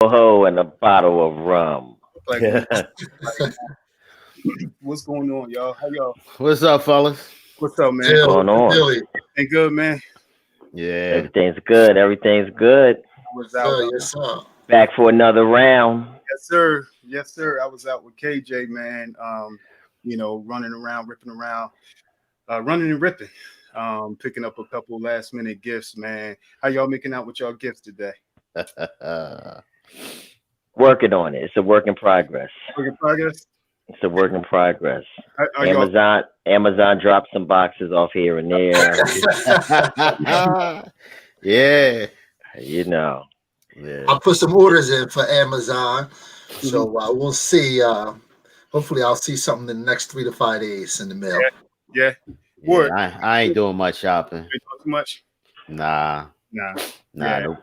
Ho and a bottle of rum. Like we what's going on, y'all? How y'all? What's up, fellas? What's up, What's man? going on? Billy, Ain't good, man. Yeah. Everything's good. Everything's good. I was out. sir, yes, sir. Back for another round. Yes, sir. Yes, sir. I was out with KJ, man. Running around, ripping around, running and ripping. Picking up a couple last minute gifts, man. How y'all making out with y'all gifts today? Working on it. It's a work in progress. Work in progress. It's a work in progress. Are y'all? Amazon dropped some boxes off here and there. Yeah. You know. Yeah. I put some orders in for Amazon, so we'll see. Hopefully, I'll see something in the next 3 to 5 days in the mail. Yeah. Yeah, Word. I ain't doing much shopping. Ain't doing too much. Nah. Nah. Nah. Yeah. Nope.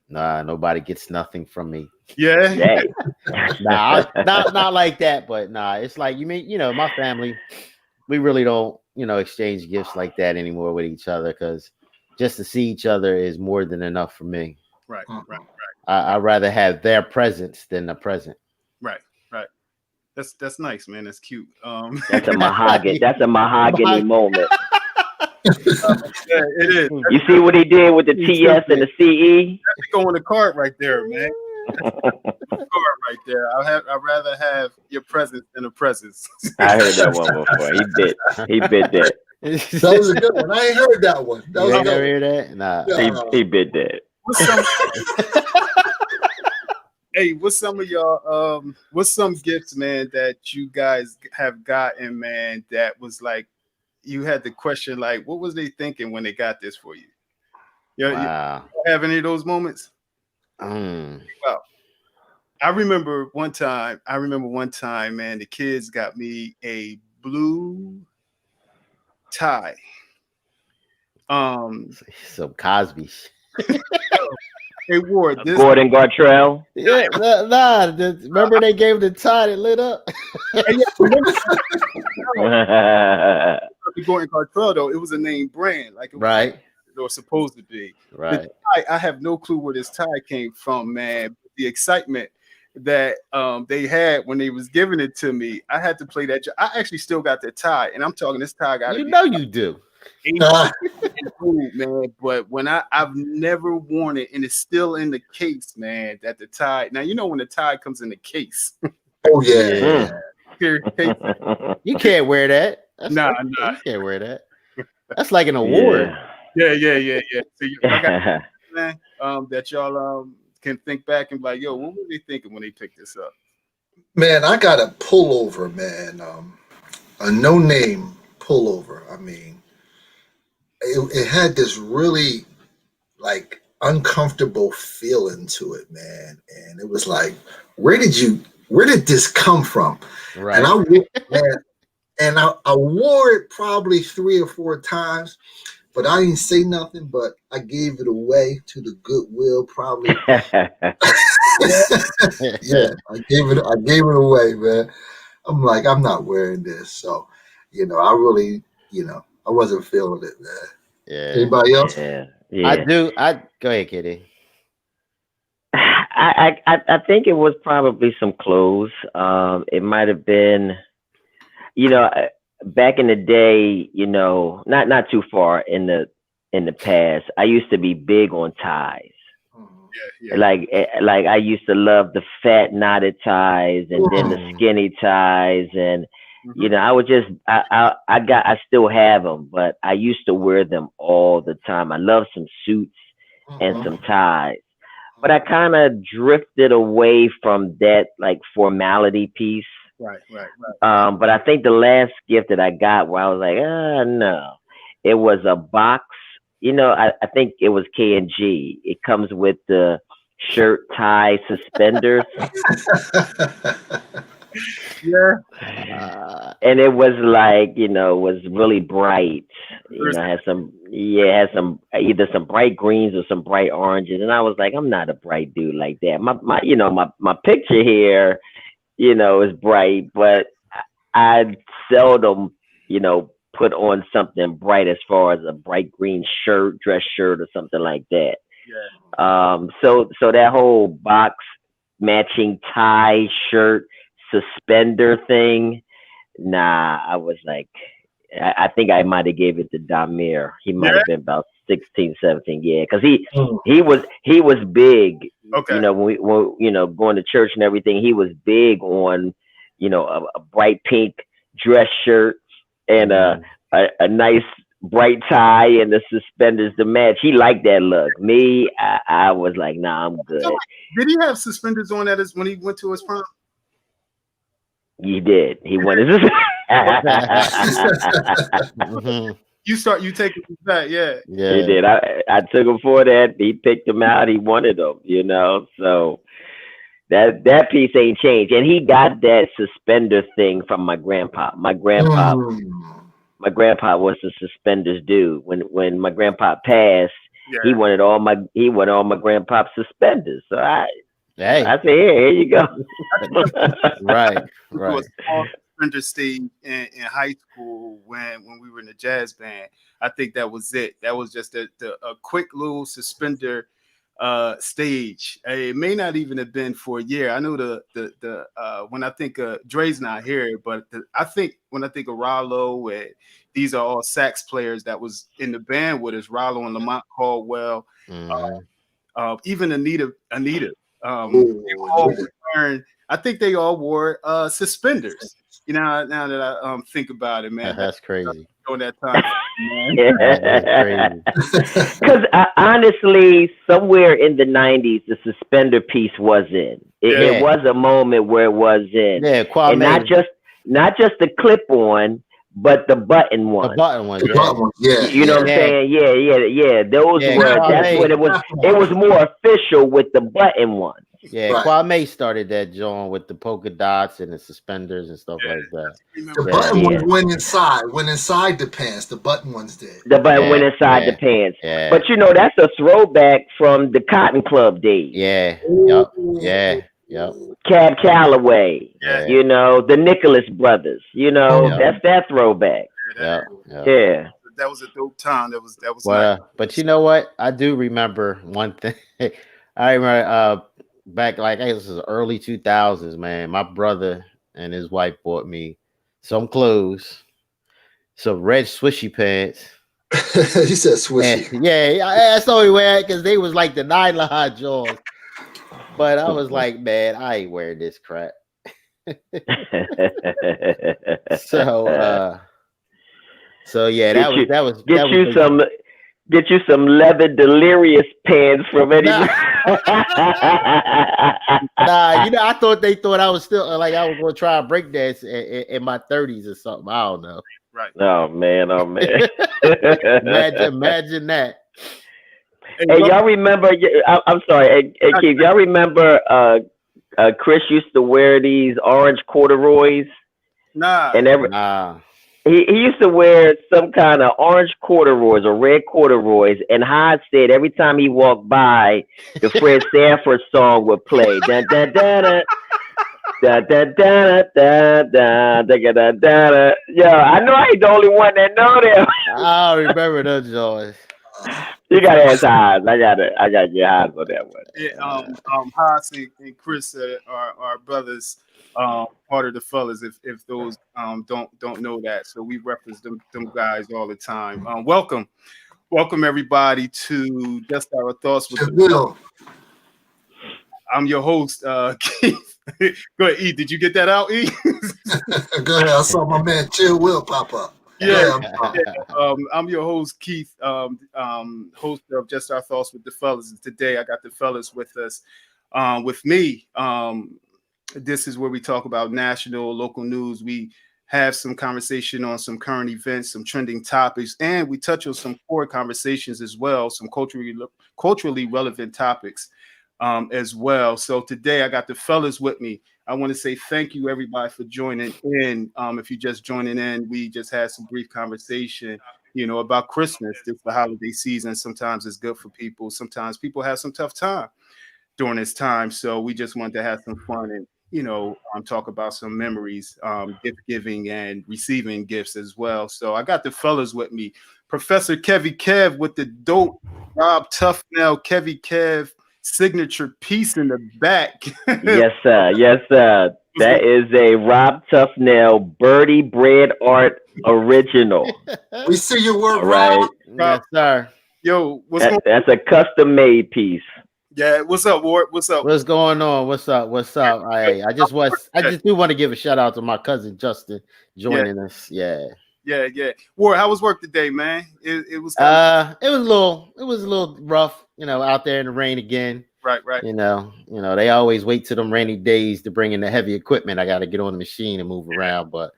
Nah. Nobody gets nothing from me. Yeah. Hey. Nah. Not like that. But nah. It's like my family. We really don't exchange gifts like that anymore with each other because just to see each other is more than enough for me. Right. Right. I'd rather have their presence than a present. Right. That's nice, man. That's cute. That's a mahogany. That's a mahogany moment. Yeah, it is. You see what he did with the TS and the CE? That's going the card right there, man. Card right there. I'd rather have your presence than a presence. I heard that one before. He bit that. That was a good one. I ain't heard that one. That was You a ain't never good hear that? Nah. Yeah. He bit that. What's some of y'all what's some gifts, man, that you guys have gotten, man, that was like you had the question like what was they thinking when they got this for you? Wow. You have any of those moments? Mm. Well, I remember one time, man, the kids got me a blue tie. Some Cosby shit. They wore this. Gordon Gartrell. Yeah, remember they gave the tie that lit up? The Gordon Cartel, though, it was a name brand, like it was, Right. it was supposed to be. Right. The tie, I have no clue where this tie came from, man. The excitement that they had when they was giving it to me, I had to play that. I actually still got the tie, and I'm talking this tie got You do. Old, man. But when I've never worn it, and it's still in the case, man. That the tie. Now you know when the tie comes in the case. Oh yeah. You can't wear that. Nah. You can't wear that. That's like an award. Yeah. So y'all got man, that y'all can think back and be like, yo, what were they thinking when they picked this up? Man, I got a pullover, man. A no-name pullover. I mean, it had this really like uncomfortable feeling to it, man. And it was like, where did this come from? Right. And I wore it probably 3 or 4 times, but I didn't say nothing, but I gave it away to the Goodwill probably. Yeah, I gave it away, man. I'm like, I'm not wearing this. So, I really, I wasn't feeling it, man. Yeah. Anybody else? Yeah. I do. Go ahead, Kitty. I think it was probably some clothes. It might have been, back in the day, not too far in the past. I used to be big on ties. Yeah. Like I used to love the fat knotted ties and then the skinny ties, and I would just I still have them, but I used to wear them all the time. I love some suits and some ties, but I kind of drifted away from that like formality piece. Right. But I think the last gift that I got where I was like, no, it was a box. I think it was K&G. It comes with the shirt, tie, suspenders. Yeah. And it was like, was really bright. Had some either some bright greens or some bright oranges. And I was like, I'm not a bright dude like that. My picture here, is bright, but I seldom, put on something bright as far as a bright green dress shirt or something like that. Yeah. So that whole box matching tie, shirt, suspender thing. Nah, I was like, I think I might have gave it to Damir. He might Yeah. have been about 16, 17. Yeah, because Mm. he was big. Okay. You know, when you know, going to church and everything, he was big on, you know, a bright pink dress shirt and a nice bright tie and the suspenders to match. He liked that look. Me, I was like, nah, I'm good. Did he have suspenders on when he went to his prom? He did. He wanted his. Mhm. You take it back, yeah. He Yeah. did. I took him for that. He picked him out. He wanted them, you know. So that piece ain't changed. And he got that suspender thing from my grandpa. My grandpa was a suspenders dude. When my grandpa passed, he Yeah. wanted all my grandpa's suspenders. So Hey. I said, here you go. Right. To a Right. small suspender stage in high school when we were in the jazz band. I think that was it. That was just a quick little suspender stage. It may not even have been for a year. I know the when I think Dre's not here, but I think when I think of Rollo, and these are all sax players that was in the band with us, Rollo and Lamont Caldwell, Mhm. even Anita. Ooh, All yeah. wearing, I think they all wore suspenders. You know, now that I think about it, man, That's crazy. during that time, man. That is crazy. Because honestly, somewhere in the '90s, the suspender piece was in. Yeah. It was a moment where it was in, Yeah, and Kwame. not just the clip on, but the button The one. button ones. The Yeah. button one, yeah, You know what I'm Yeah. saying? Yeah. Those Yeah, were. That's Kwame. when it was. It was more official with the button one. Yeah, Right. Kwame started that John with the polka dots and the suspenders and stuff Yeah. like that. The Remember Yeah. button ones Yeah. went inside the pants. The button ones did. The button went inside the Yeah. pants. Yeah. But you know, that's a throwback from the Cotton Club days. Yeah. Yup. Yeah. Yup. Cab Calloway. Yeah. You know, the Nicholas brothers. You know, Yeah. that's that throwback. Yup. Yup. Yeah. that was a dope time. That was nice. But you know what? I do remember one thing. I remember back like I guess it was early 2000s, man. My brother and his wife bought me some clothes, some red swishy pants. He said swishy. And, that's the only way because they was like the nylon jaws. But I was like, man, I ain't wearing this crap. So yeah, that was get you some leather delirious pants from any. Nah, I thought they thought I was still like I was going to try a break dance in my 30s or something. I don't know. Right. Oh man. Imagine that. Hey, y'all remember? I'm sorry. Hey, Keith, y'all remember? Chris used to wear these orange corduroys. Nah. And Nah. he used to wear some kind of orange corduroys or red corduroys, and Hyde said every time he walked by, the Fred Sanford song would play. Da da da da. Da da da da da da da da. Yo, I know I ain't the only one that know them. I don't remember those joys. You gotta ask Hyde. I gotta get Hyde on that one. Yeah, Haas and Chris are brothers, part of the fellas. If those don't know that, so we reference them guys all the time. Welcome everybody to Just Our Thoughts with the Will. I'm your host, Keith. Go ahead, E. Did you get that out, E? Go ahead. I saw my man Chill Will pop up. Yeah. I'm your host, Keith, host of Just Our Thoughts with the Fellas. And today I got the fellas with us. With me, this is where we talk about national, local news. We have some conversation on some current events, some trending topics, and we touch on some core conversations as well, some culturally relevant topics as well. So today I got the fellas with me. I want to say thank you, everybody, for joining in. If you're just joining in, we just had some brief conversation, about Christmas. It's the holiday season. Sometimes it's good for people. Sometimes people have some tough time during this time. So we just wanted to have some fun and, talk about some memories, gift giving and receiving gifts as well. So I got the fellas with me. Professor Kevy Kev with the dope Rob Tufnell. Kevy Kev signature piece in the back. Yes, sir. Yes, sir. What's That going is a Rob Tufnell Birdie Bread Art original. We see your work, All Rob. right. on? Yes, sir. Yo, what's going That's a custom made piece. Yeah, what's up, Ward? What's up? What's going on? What's up? What's up? I just do want to give a shout out to my cousin Justin joining us. Yeah. Yeah. Ward, how was work today, man? It was kind of It was a little rough, out there in the rain again. right. They always wait till them rainy days to bring in the heavy equipment. I got to get on the machine and move around, but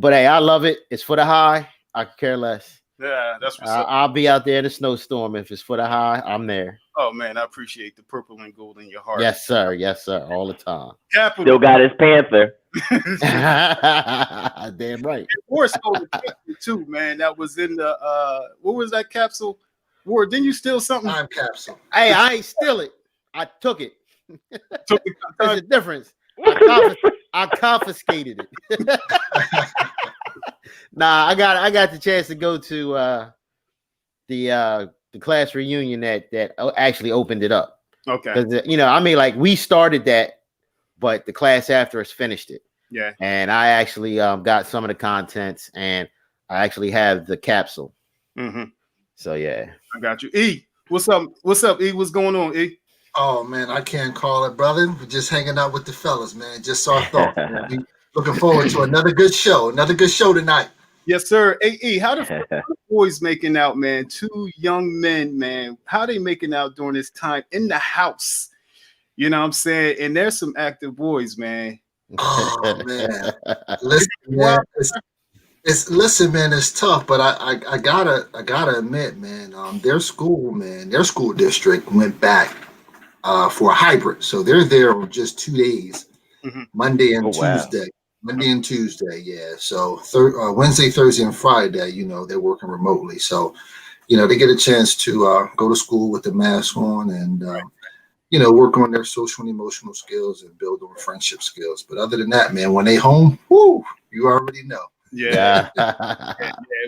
hey, I love it. It's for the high. I could care less. Yeah, that's what's up. I'll be out there in a snowstorm if it's for the high. I'm there. Oh man, I appreciate the purple and gold in your heart. Yes, sir. Yes, sir. All the time. Capital. Still got his Panther. Damn right. Ward stole the capsule too, man. That was in the what was that capsule? Ward, didn't you steal something? Time capsule. Hey, I ain't steal it. I took it. Took the There's a difference. I confiscated it. Nah, I got the chance to go to the class reunion that actually opened it up. Okay. Because like we started that, but the class after us finished it. Yeah. And I actually got some of the contents, and I actually have the capsule. Mm-hmm. So yeah, I got you. E, what's up? What's up, E? What's going on, E? Oh man, I can't call it, brother. We're just hanging out with the fellas, man. Just saw thought. We looking forward to another good show. Another good show tonight. Yes, sir. Hey, E, how the boys making out, man? Two young men, man. How they making out during this time in the house? You know what I'm saying? And there's some active boys, man. Oh man, listen, man. Listen, man. It's tough, but I gotta admit, man. Their school district went back for a hybrid, so they're there just 2 days, Monday and Tuesday. Monday and Tuesday, yeah. So Wednesday, Thursday, and Friday, they're working remotely. So, they get a chance to go to school with the mask on and, work on their social and emotional skills and build on friendship skills. But other than that, man, when they home, whoo, you already know. Yeah.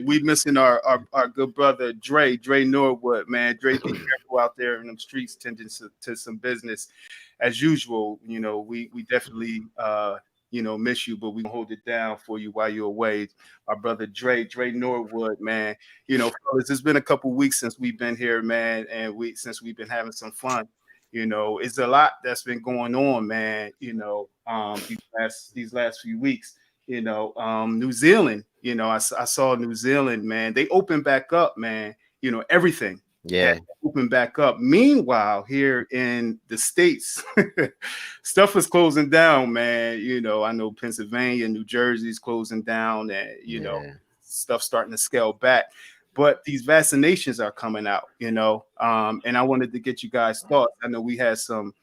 We missing our good brother Dre Norwood, man. Dre, be careful out there in them streets, tending to some business as usual. We definitely miss you, but we gonna hold it down for you while you're away. Our brother Dre Norwood, man. Fellas, it's been a couple weeks since we've been here, man, and since we've been having some fun. It's a lot that's been going on, man. These last few weeks. New Zealand. I saw New Zealand, man. They opened back up, man. Everything. Yeah. Open back up. Meanwhile, here in the States, stuff is closing down, man. I know Pennsylvania, New Jersey's closing down, and stuff starting to scale back. But these vaccinations are coming out, and I wanted to get you guys' thoughts. I know we had some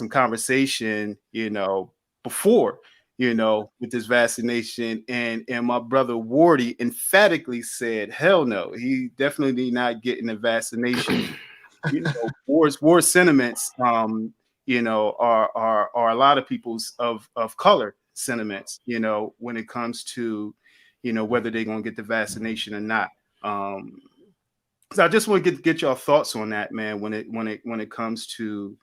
conversation, before, with this vaccination, and my brother Wardy emphatically said, hell no, he definitely not getting a vaccination. War sentiments, are a lot of people's of color sentiments, when it comes to, whether they're going to get the vaccination or not. So I just want to get your thoughts on that, man, when it comes to,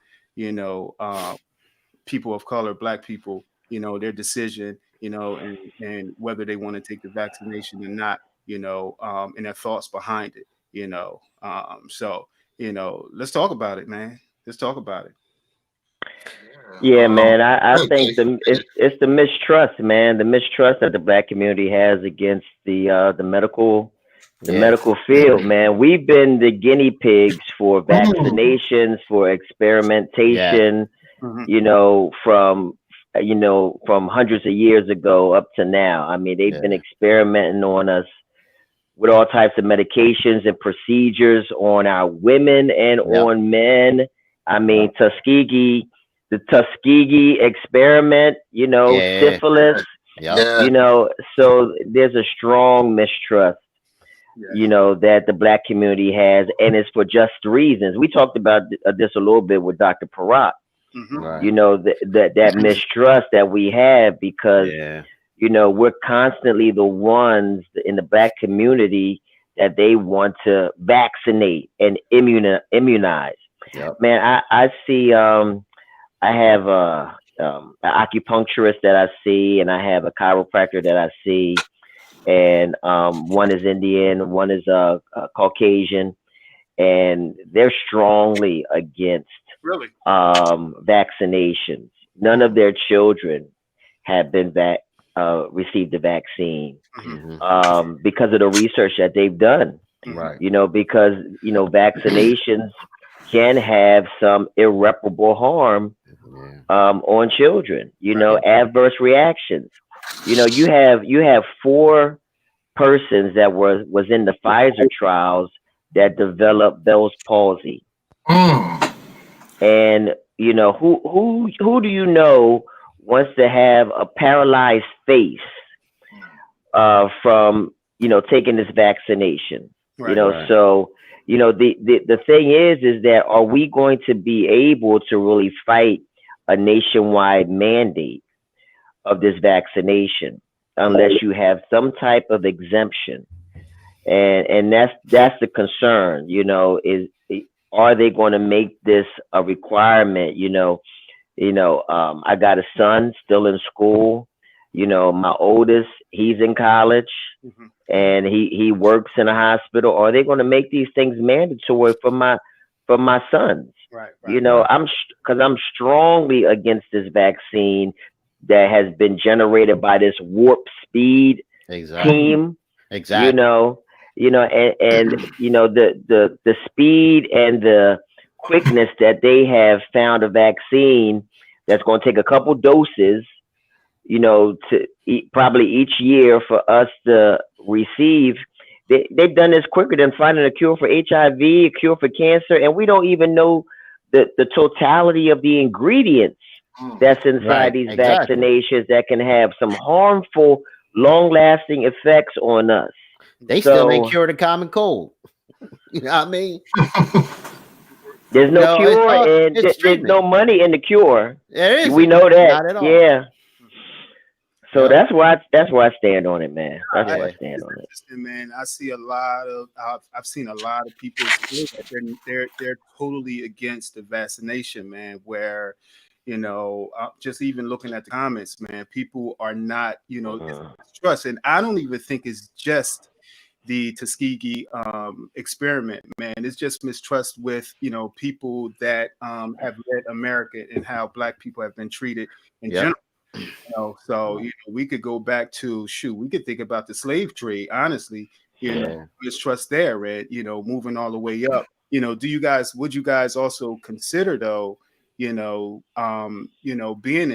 people of color, Black people, their decision, and whether they want to take the vaccination or not, and their thoughts behind it, So, let's talk about it, man. Let's talk about it. Yeah, man. I think it's the mistrust, man. The mistrust that the Black community has against the medical field, man. We've been the guinea pigs for vaccinations, for experimentation, from hundreds of years ago up to now. I mean, they've been experimenting on us with all types of medications and procedures on our women and on men. I mean, the Tuskegee experiment, syphilis, so there's a strong mistrust, that the Black community has, and it's for just reasons. We talked about this a little bit with Dr. Parak. Right. That mistrust that we have because, we're constantly the ones in the Black community that they want to vaccinate and immunize. Yep. Man, I see. I have an acupuncturist that I see, and I have a chiropractor that I see, and one is Indian, one is Caucasian, and they're strongly against Really? vaccinations. None of their children have been received the vaccine Mhm. because of the research that they've done. Right. Because vaccinations can have some irreparable harm Yeah. on children. Right. Adverse reactions. You have four persons that was in the Pfizer trials that developed Bell's palsy, Mm. and who do you know wants to have a paralyzed face from taking this vaccination? Right. Right. So the thing is that are we going to be able to really fight a nationwide mandate of this vaccination unless you have some type of exemption? And that's the concern. Is are they going to make this a requirement? I got a son still in school. My oldest, he's in college, Mhm. and he works in a hospital. Are they going to make these things mandatory for my sons? Right. You Right. know, Right. I'm strongly against this vaccine that has been generated by this warp speed Exactly. team. You Exactly. know, and the speed and the quickness that they have found a vaccine that's going to take a couple doses, to probably each year for us to receive. They've done this quicker than finding a cure for HIV, a cure for cancer, and we don't even know the totality of the ingredients Mm. that's inside Right. these Exactly. vaccinations that can have some harmful, long-lasting effects on us. They Mhm. still ain't So cured the common cold. You know what I mean? there's no It's cure, all and it's there's treatment. no money in the cure. There We isn't. know that, Not at all. yeah. So Yep. that's where I stand on it, man. That's where I Yeah. stand It's on it. interesting, man. I see a lot of. I've seen a lot of people say that they're totally against the vaccination, man. Where, just even looking at the comments, man, people are not. It's Uh, mistrust, and I don't even think it's just the Tuskegee experiment, man. It's just mistrust with people that have led America and how Black people have been treated in Yep. general. So we could go back to shoot. We could think about the slave trade. Honestly, Yeah. mistrust there, Red. Moving all the way up. Would you guys also consider though? Being in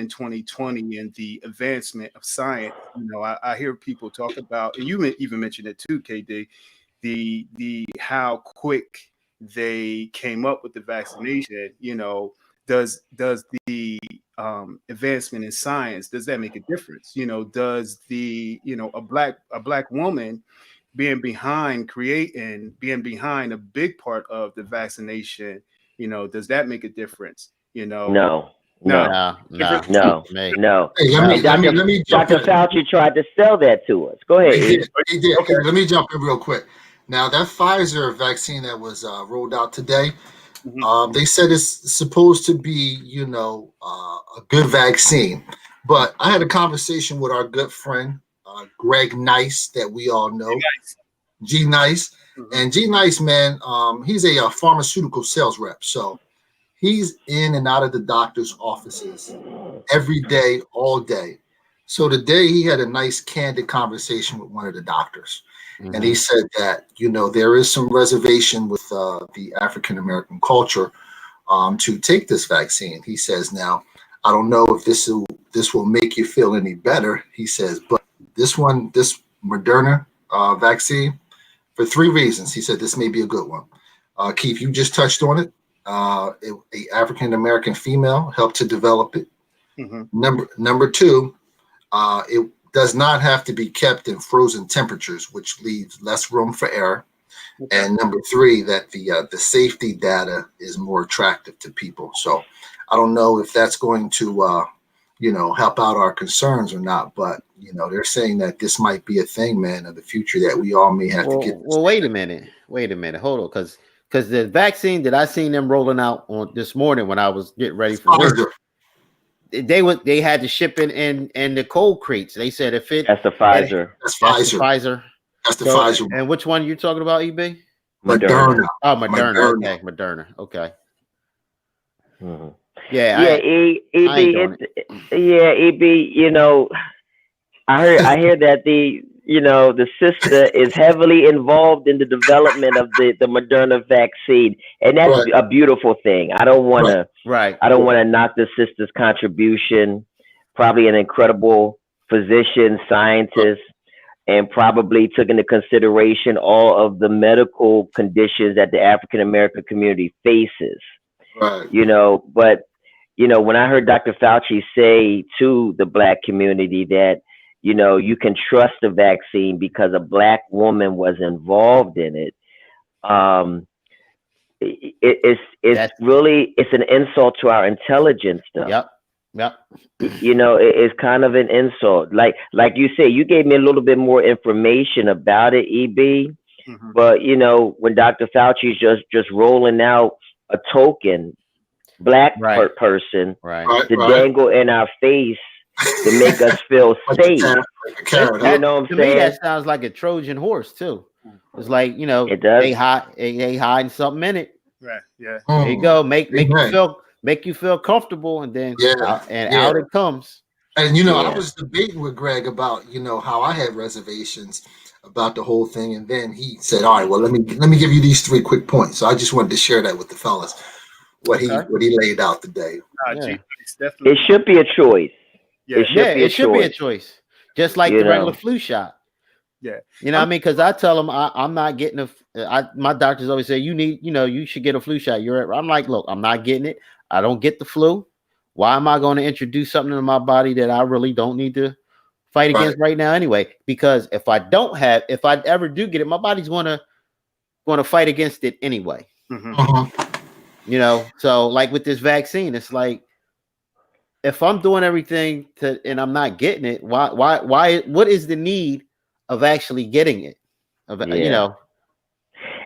2020 and the advancement of science. I hear people talk about, and even mentioned it too, KD, the how quick they came up with the vaccination. Does the advancement in science, does that make a difference? Does the a black woman being behind a big part of the vaccination, does that make a difference? no, No no, No, difference. no, no, not to me. no. Hey, let No. me And let me Dr. let me jump Dr. in. Fauci tried to sell that to us. Go ahead, He did. E. He did. Okay. Hey, let me jump in real quick. Now that Pfizer vaccine that was rolled out today, Mhm. they said it's supposed to be, a good vaccine. But I had a conversation with our good friend Greg Nice, that we all know, Nice. G Nice, Mhm. and G Nice, man, he's a pharmaceutical sales rep, so he's in and out of the doctor's offices every day, all day. So today he had a nice candid conversation with one of the doctors. And he Hmm. said that, there is some reservation with the African American culture to take this vaccine. He says, now, I don't know if this will make you feel any better. He says, but this Moderna vaccine, for three reasons, he said this may be a good one. Keith, you just touched on it. A African American female helped to develop it. Mhm. Number two, it does not have to be kept in frozen temperatures, which leaves less room for error. Okay. And number three, that the safety data is more attractive to people. So I don't know if that's going to help out our concerns or not, but they're saying that this might be a thing, man, of the future that we all may have to get. Well, wait a minute. Wait a minute. Hold on, because because the vaccine that I seen them rolling out on this morning when I was getting ready for work, Pfizer. they had to ship in the cold crates. They said if it That's the and Pfizer, That's that's the Pfizer. Pfizer. That's the So Pfizer. and which one you talking about, EB? Moderna. Moderna. Oh, Moderna. Moderna. Okay, Moderna. Okay. Hmm. Yeah, Yeah, EB, I ain't doing it. yeah, EB. I hear that the sister is heavily involved in the development of the Moderna vaccine, and that's Right. a beautiful thing. Right. Right. I don't want to knock the sister's contribution. Probably an incredible physician, scientist, and probably took into consideration all of the medical conditions that the African American community faces. Right. But when I heard Dr. Fauci say to the black community that you can trust the vaccine because a black woman was involved in it, um, it's That's really it's an insult to our intelligence, though. yep. Yep. It's kind of an insult. Like you say, you gave me a little bit more information about it, EB. Mhm. But when Dr. Fauci's just rolling out a token black Right. person Right. Right. to Right. dangle in our face to make us feel Like a safe. carrot. Like a carrot, huh? You know what I'm To me, saying? that sounds like a Trojan horse too. It's like It does. they hiding something in it. Right. Yeah. There you Mm. go. Amen. Make you feel comfortable, and then Yeah. Yeah. out it comes. And I Yeah. was debating with Greg about how I had reservations about the whole thing, and then he said, "All right, well, let me give you these 3 quick points." So I just wanted to share that with the fellas, what he Okay. what he laid out today. Yeah. It's It definitely. should be a choice. Yeah. It Yeah, should be a it should be a choice. choice, just like You the regular know. flu shot. Yeah. You know what I mean? Because I tell them I'm not getting my doctors always say you should get a flu shot. I'm like, look, I'm not getting it. I don't get the flu. Why am I going to introduce something into my body that I really don't need to fight Right. against right now anyway? Because if I ever do get it, my body's going to fight against it anyway. Mhm. Uh-huh. So like with this vaccine, it's like if I'm doing everything and I'm not getting it, why what is the need of actually getting it? Yeah.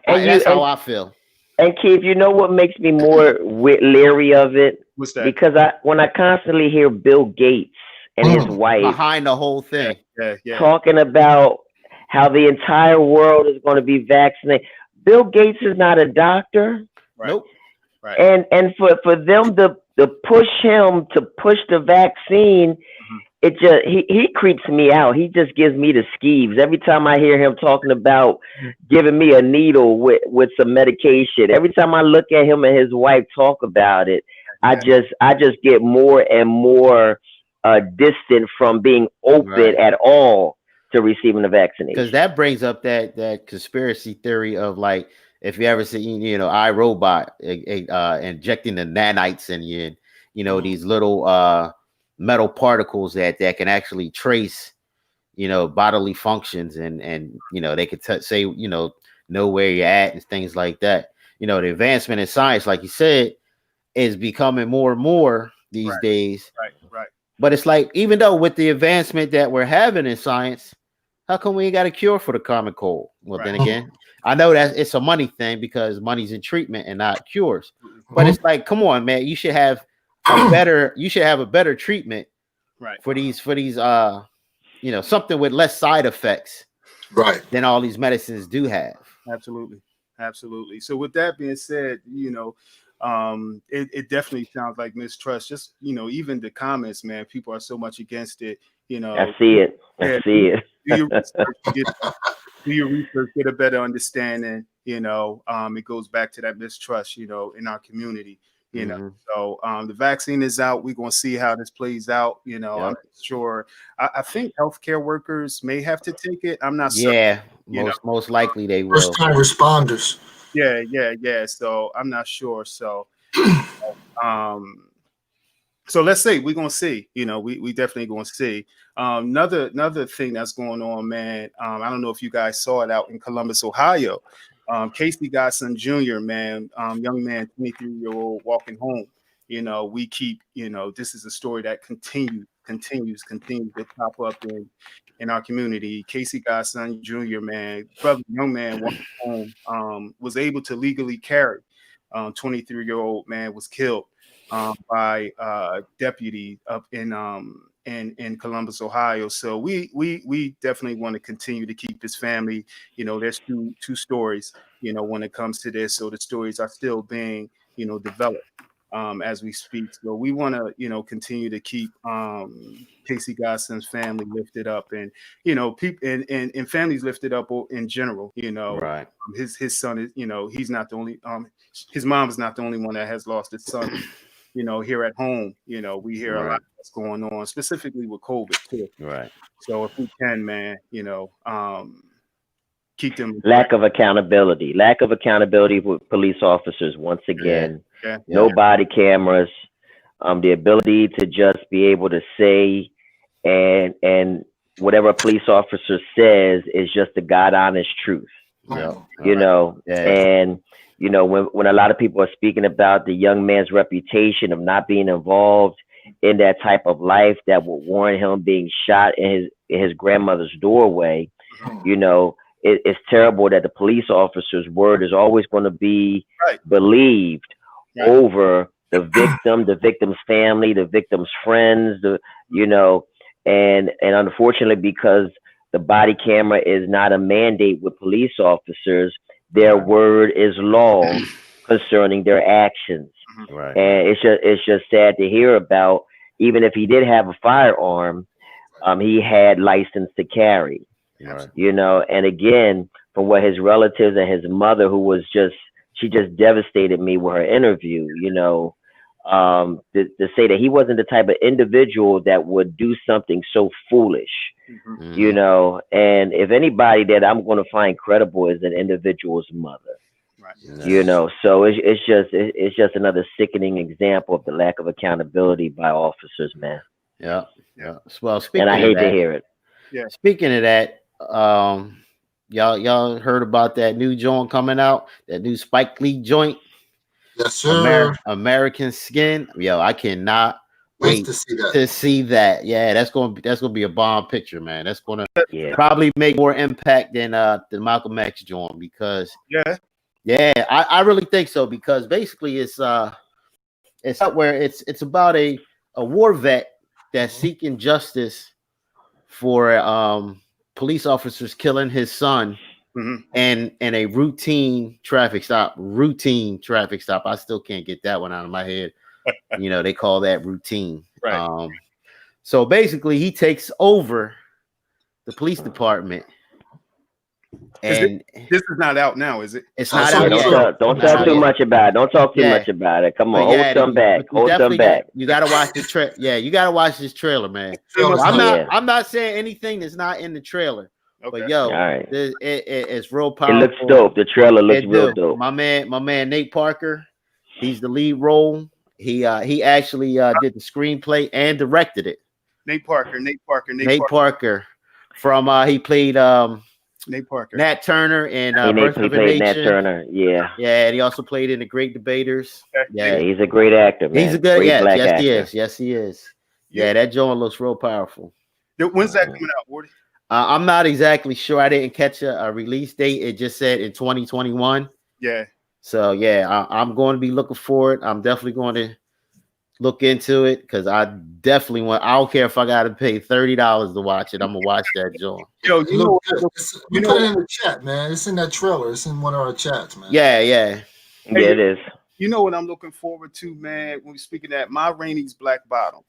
And you That's how I feel. and Keith, you know what makes me more leery of it? What's that? Because when I constantly hear Bill Gates and his Mm. wife Behind the whole thing. Yeah. talking about how the entire world is going to be vaccinated. Bill Gates is not a doctor, Right. Nope. Right. and for them to push him to push the vaccine, Mhm. it just he creeps me out. He just gives me the skeeves every time I hear him talking about giving me a needle with some medication. Every time I look at him and his wife talk about it, I just get more and more distant from being open Right. at all to receiving the Because vaccination. that brings up that conspiracy theory of like if you ever seen iRobot injecting the nanites in you, and these little metal particles that can actually trace bodily functions, and they could say know where you're at and things like that. The advancement in science, like you said, is becoming more and more these Right. days. Right. But it's like, even though with the advancement that we're having in science, how come we ain't got a cure for the common cold? Well, Right. then again, I know that it's a money thing because money's in treatment and not cures. But Mhm. it's like, come on, man, you should have a better treatment Right. for these something with less side effects Right. than all these medicines do have. Absolutely. So with that being said, it definitely sounds like mistrust. Just even the comments, man, people are so much against it. I see it. Yeah, I see it. do your research, do your research, get a better understanding. It goes back to that mistrust, in our community. Mhm. So the vaccine is out. We're gonna see how this plays out. I'm Yep. not sure. I think healthcare workers may have to take it. I'm not certain. Yeah, You know, most likely they First will. time responders. yeah. So I'm not sure. So um, so let's see. We're gonna see. We definitely gonna see. Another thing that's going on, man. I don't know if you guys saw it out in Columbus, Ohio. Casey Godson Jr., man, young man, 23-year-old, walking home. we keep, this is a story that continues to pop up in our community. Casey Godson Jr., man, brother, young man, walked home, was able to legally carry. 23-year-old man was killed by deputy up in Columbus, Ohio. So we definitely want to continue to keep this family. There's two stories, when it comes to this. So the stories are still being, developed as we speak. So we want to, continue to keep Casey Gosson's family lifted up, and people and families lifted up in general. Right. His son is, he's not the only. His mom is not the only one that has lost his son. Here at home, we hear a lot that's going on, specifically with COVID too. Right. So if we can, man, keep them. Lack of accountability with police officers. Once again, no body cameras, the ability to just be able to say and whatever a police officer says is just the God honest truth. Yeah. And when a lot of people are speaking about the young man's reputation of not being involved in that type of life that would warrant him being shot in his grandmother's doorway, it's terrible that the police officer's word is always going to be believed over the victim, the victim's family, the victim's friends, and unfortunately, because the body camera is not a mandate with police officers, their word is law concerning their actions. Right. And it's just sad to hear about. Even if he did have a firearm, he had license to carry. Right. And again, from what his relatives and his mother, she just devastated me with her interview, to say that he wasn't the type of individual that would do something so foolish, and if anybody that I'm going to find credible is an individual's mother. So it's just another sickening example of the lack of accountability by officers, man. Yeah. Well, speaking and I hate of that, to hear it. Yeah. Speaking of that, y'all heard about that new joint coming out, that new Spike Lee joint? Yes, sir. American Skin. Yo, I cannot wait to see that. Yeah, that's gonna be a bomb picture, man. That's gonna probably make more impact than the Malcolm X joint, because I really think so, because basically it's out where it's about a war vet that's seeking justice for police officers killing his son. And a routine traffic stop. I still can't get that one out of my head. They call that routine. Right. So basically, he takes over the police department. And this is not out now, is it? It's not out yet. Don't talk too much about it. Don't talk too much about it. Come on, hold some back. You gotta watch the trailer. Yeah, you gotta watch this trailer, man. I'm not saying anything that's not in the trailer. Okay. But it's real powerful. It looks dope. The trailer looks real dope. My man Nate Parker, he's the lead role. He actually did the screenplay and directed it. Nate Parker. From he played Nate Parker, Nat Turner, and he played Nat Turner. Yeah, and he also played in The Great Debaters. Yeah, he's a great actor, man. He's a good black actor. Yes, he is. Yeah, that joint looks real powerful. When's that coming out, Woody? I'm not exactly sure. I didn't catch a release date. It just said in 2021. Yeah. So I'm going to be looking for it. I'm definitely going to look into it, because I definitely want. I don't care if I got to pay $30 to watch it. I'm gonna watch that joint. Yo, we put it in the chat, man. It's in that trailer. It's in one of our chats, man. Yeah, it is. You know what I'm looking forward to, man? When we're speaking that Ma Rainey's Black Bottom.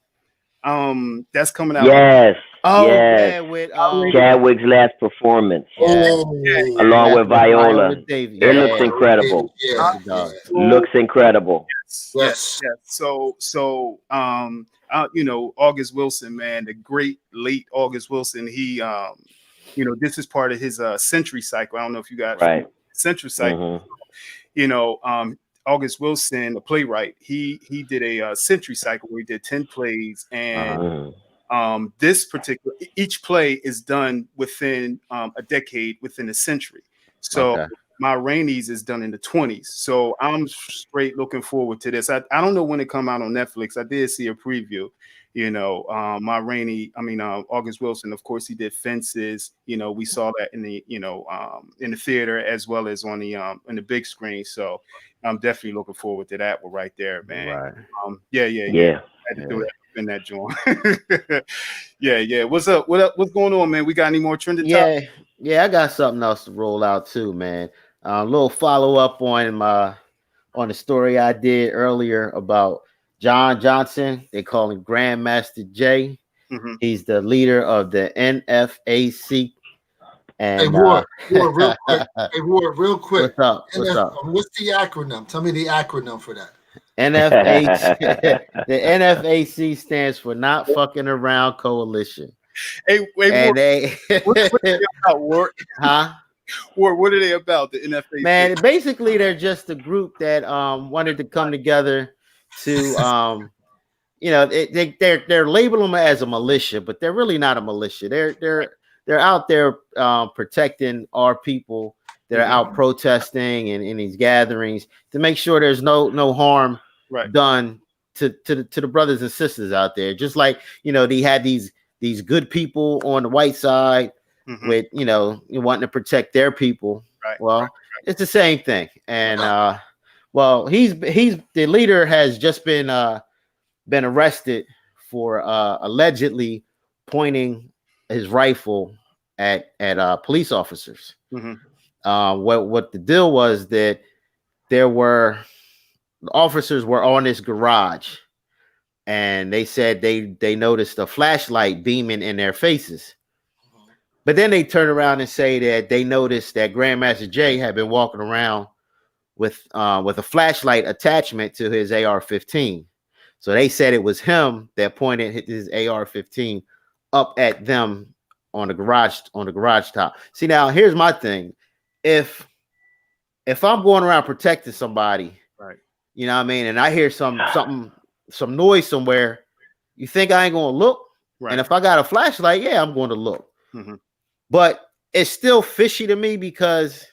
That's coming out. Yes. With Chadwick's last performance, along with Viola. It looks incredible. Looks incredible. Yes. So August Wilson, man, the great late August Wilson. He this is part of his century cycle. I don't know if you guys century cycle. August Wilson, the playwright, he did a century cycle where he did 10 plays, and this particular, each play is done within a decade, within a century. So my Rainey's is done in the 20s. So I'm straight looking forward to this. I don't know when it come out on Netflix. I did see a preview. My Rainey, August Wilson, of course, he did Fences. We saw that in the theater as well as on the in the big screen. So I'm definitely looking forward to that one right there, man. Right. Yeah. Yeah. Had to throw that up in that joint. Yeah. What's up? What up? What's going on, man? We got any more trending topics? Yeah, I got something else to roll out too, man. A little follow up on the story I did earlier about John Johnson. They call him Grandmaster J. Mm-hmm. He's the leader of the NFAC. Hey, And Ward, real quick. Hey, Ward, real quick. what's up? What's up? What's the acronym? Tell me the acronym for that. NFAC. The NFAC stands for Not Fucking Around Coalition. Hey, And Ward, they, what are they about, Ward? huh? Ward, what are they about? The NFA? Man, basically they're just a group that wanted to come together to they're labeling them as a militia, but they're really not a militia. They're out there protecting our people that are out protesting and in these gatherings to make sure there's no harm done to the brothers and sisters out there. Just like they had these good people on the white side with wanting to protect their people. It's the same thing. And he's the leader has just been arrested for allegedly pointing his rifle at police officers. What the deal was that the officers were on this garage, and they said they noticed a flashlight beaming in their faces. But then they turn around and say that they noticed that Grandmaster Jay had been walking around with a flashlight attachment to his AR-15. So they said it was him that pointed his AR-15 up at them on the garage top. See, now here's my thing: if I'm going around protecting somebody, you know what I mean, and I hear some noise somewhere, you think I ain't gonna look? And if I got a flashlight, yeah, I'm going to look. But it's still fishy to me because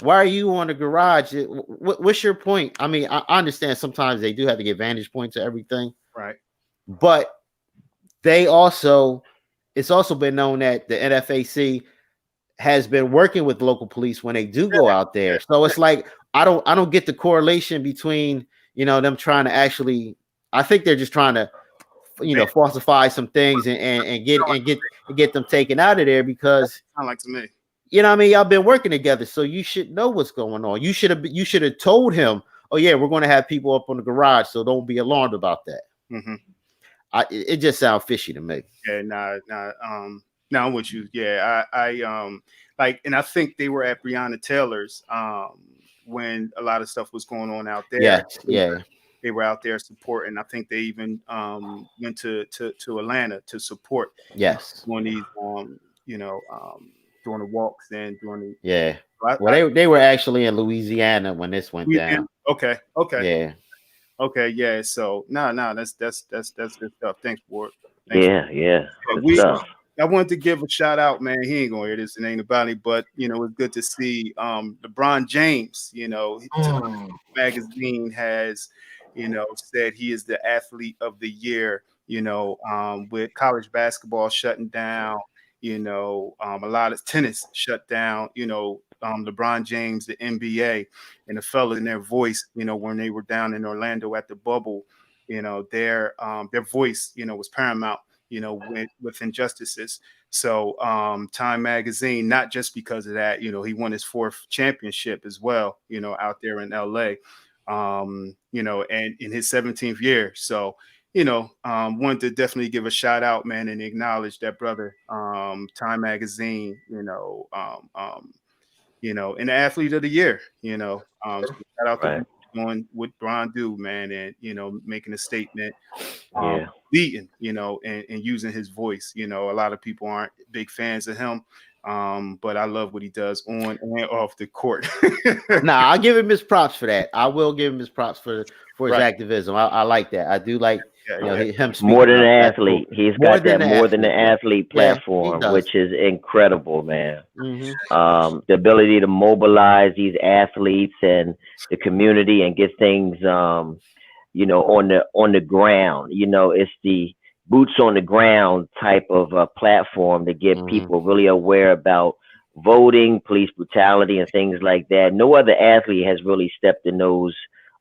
why are you on the garage? What's your point? I mean, I understand sometimes they do have to get vantage points to everything, but it's also been known that the NFAC has been working with local police when they do go out there. So it's like I don't get the correlation between them trying to actually. I think they're just trying to falsify some things and get them taken out of there because sound like to me. You know what I mean? Y'all been working together, so you should know what's going on. You should have told him, oh yeah, we're going to have people up on the garage, so don't be alarmed about that. It just sounds fishy to me. Yeah, nah, I'm with you. Yeah, I and I think they were at Breonna Taylor's when a lot of stuff was going on out there. They were out there supporting. I think they even went to Atlanta to support. When these doing the walks and doing the they were actually in Louisiana when this went down. Okay. So that's good stuff. Thanks, Ward. Yeah. Good stuff. I wanted to give a shout out, man. He ain't gonna hear this and ain't about it, but it's good to see LeBron James. Magazine has said he is the athlete of the year. With college basketball shutting down, a lot of tennis shut down. LeBron James, the NBA, and the fellas in their voice. When they were down in Orlando at the bubble, their voice, was paramount. With injustices. So Time Magazine, not just because of that, he won his 4th championship as well, out there in LA, and in his 17th year. So, wanted to definitely give a shout out, man, and acknowledge that brother, Time Magazine, and the athlete of the year, so shout out to doing what Bron do, man, and, making a statement. Leading, and using his voice. A lot of people aren't big fans of him, but I love what he does on and off the court. I'll give him his props for that. I will give him his props for his activism. I like that. I do like You know, him More speaking than up. an That's cool. athlete. He's More got than that the more than an athlete. Yeah, athlete yeah, he platform, does. which is incredible, man. Hmm. The ability to mobilize these athletes and the community and get things, on the ground. It's the boots on the ground type of platform to get Hmm. people really aware about voting, police brutality, and things like that. No other athlete has really stepped in those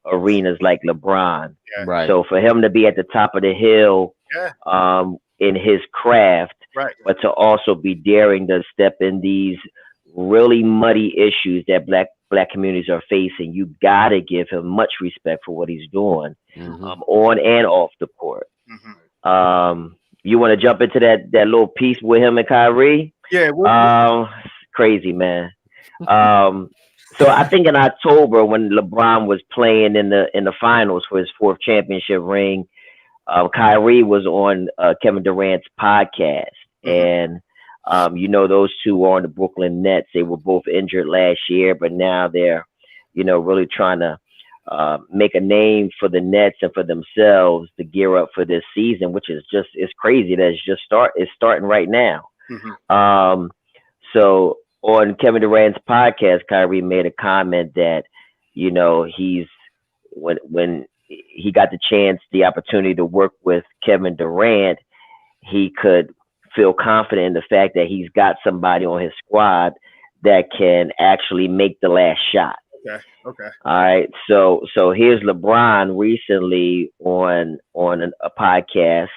arenas like LeBron. Yeah. Right. So for him to be at the top of the hill Yeah. in his craft, Right. but to also be daring to step in these really muddy issues that black communities are facing, you gotta give him much respect for what he's doing, Hmm. on and off the court. Hmm. You want to jump into that little piece with him and Kyrie? Yeah. Crazy, man. Um, so I think in October when LeBron was playing in the finals for his fourth championship ring, Kyrie was on Kevin Durant's podcast, Hmm. and those two are on the Brooklyn Nets. They were both injured last year, but now they're really trying to make a name for the Nets and for themselves to gear up for this season, which is just it's crazy that it's starting right now. Hmm. Um, so on Kevin Durant's podcast, Kyrie made a comment that he's when he got the opportunity to work with Kevin Durant, he could feel confident in the fact that he's got somebody on his squad that can actually make the last shot. Okay. Okay. All right. So here's LeBron recently on a podcast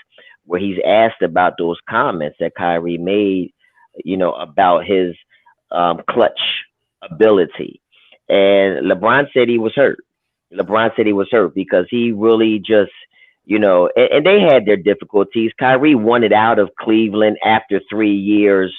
where he's asked about those comments that Kyrie made, about his clutch ability. And LeBron said he was hurt. LeBron said he was hurt because he really just, and they had their difficulties. Kyrie wanted out of Cleveland after 3 years,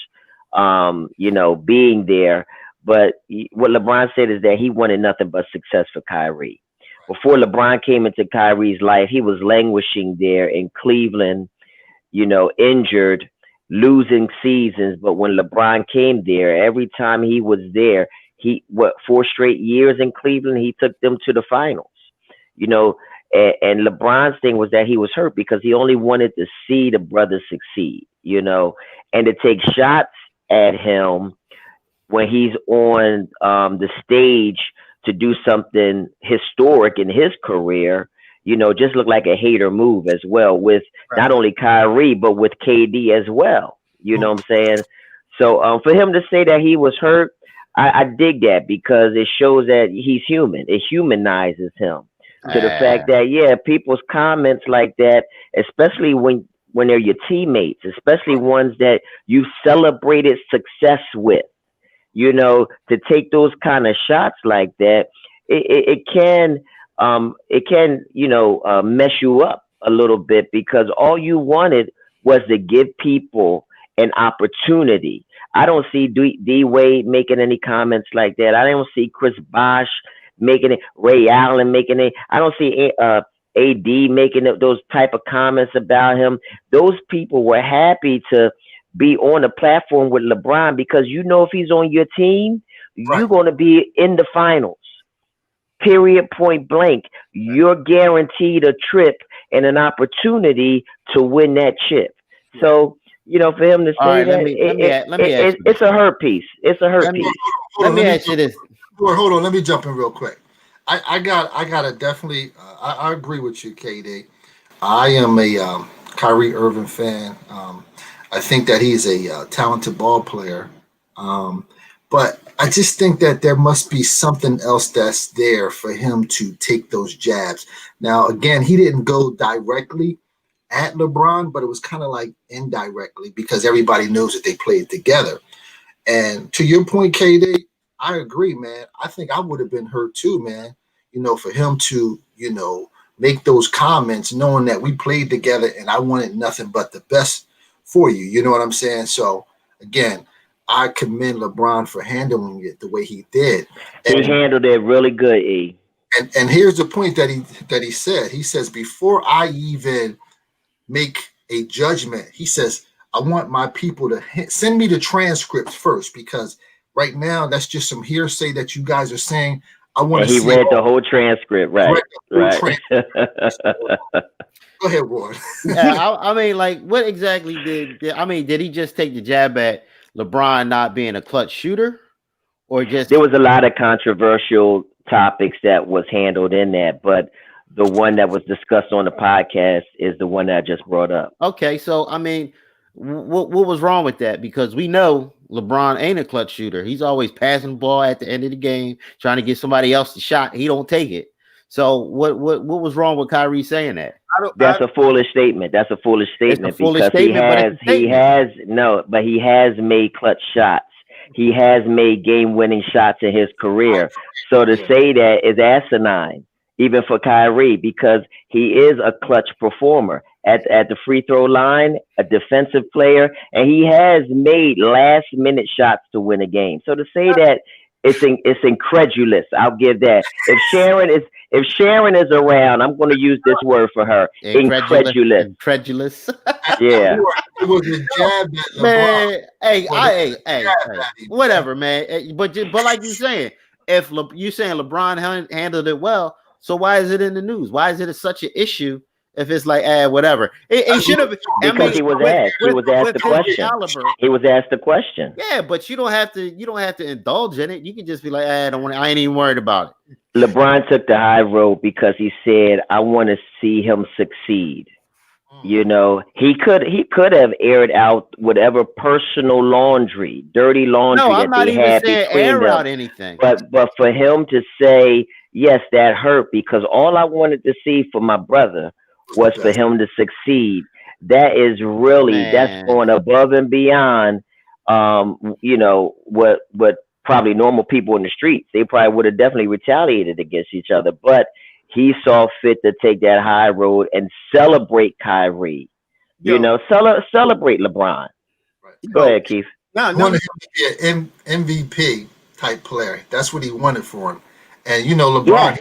being there. But what LeBron said is that he wanted nothing but success for Kyrie. Before LeBron came into Kyrie's life, he was languishing there in Cleveland, injured, losing seasons. But when LeBron came there, every time he was there, 4 straight years in Cleveland, he took them to the finals. You know, and LeBron's thing was that he was hurt because he only wanted to see the brothers succeed. And to take shots at him when he's on the stage to do something historic in his career, just looked like a hater move as well with not only Kyrie, but with KD as well. You know what I'm saying? So for him to say that he was hurt, I dig that because it shows that he's human. It humanizes him to the fact that, people's comments like that, especially when they're your teammates, especially ones that you've celebrated success with, to take those kind of shots like that, it can mess you up a little bit because all you wanted was to give people an opportunity. I don't see D Wade making any comments like that. I don't see Chris Bosh making it, Ray Allen making it. I don't see AD making those type of comments about him. Those people were happy to be on a platform with LeBron because if he's on your team, you're going to be in the finals. Period, point blank. You're guaranteed a trip and an opportunity to win that chip. So, for him to say that, it's a hurt piece. It's a hurt piece. Let me ask you this. Hold on, let me jump in real quick. I gotta definitely. I agree with you, KD. I am a Kyrie Irving fan. I think that he's a talented ball player, but I just think that there must be something else that's there for him to take those jabs. Now, again, he didn't go directly at LeBron, but it was kind of like indirectly because everybody knows that they played together. And to your point, KD, I agree, man. I think I would have been hurt too, man. For him to, make those comments knowing that we played together and I wanted nothing but the best for you. You know what I'm saying? So again, I commend LeBron for handling it the way he did. He handled it really good, E. And here's the point that he said. He says, before I even make a judgment, he says, I want my people to send me the transcripts first, because right now that's just some hearsay that you guys are saying. I want And to he see read the whole transcript, right? whole Right. transcript. Go ahead, Ward. Yeah, I mean, like, what exactly did he just take the jab at LeBron not being a clutch shooter, or just There was a lot of controversial topics that was handled in that, but the one that was discussed on the podcast is the one that I just brought up. okay? So, I mean, what was wrong with that? Because we know LeBron ain't a clutch shooter. He's always passing the ball at the end of the game, trying to get somebody else the shot. He don't take it. So, what was wrong with Kyrie saying that? That's a foolish statement. That's a foolish It's a statement foolish because statement, but it's a he statement. has no, but he has made clutch shots. He has made game-winning shots in his career. So to say that is asinine, even for Kyrie, because he is a clutch performer at the free throw line, a defensive player, and he has made last-minute shots to win a game. So to say that it's incredulous, I'll give that. If Sharon is around, I'm going to use this word for her. Incredulous. Incredulous. Yeah. It was a jab at LeBron. Man, hey, Well, hey, whatever, man. But like you're saying, if you saying LeBron handled it well, so why is it in the news? Why is it such an issue? If it's like, whatever, it should have. Because he was asked. He was asked the question. He was asked the question. Yeah, but you don't have to indulge in it. You can just be like, I ain't even worried about it. LeBron took the high road because he said, "I want to see him succeed." You know, he could have aired out whatever personal laundry, dirty laundry No, I'm that not they even had saying between air them. out anything. But for him to say, yes, that hurt because all I wanted to see for my brother was for him to succeed. That is really that's going above and beyond you know, what probably normal people in the streets. They probably would have definitely retaliated against each other. But he saw fit to take that high road and celebrate Kyrie. You know, celebrate LeBron. Right. Go ahead, Keith. He wanted him to be an MVP type player. That's what he wanted for him. And you know, LeBron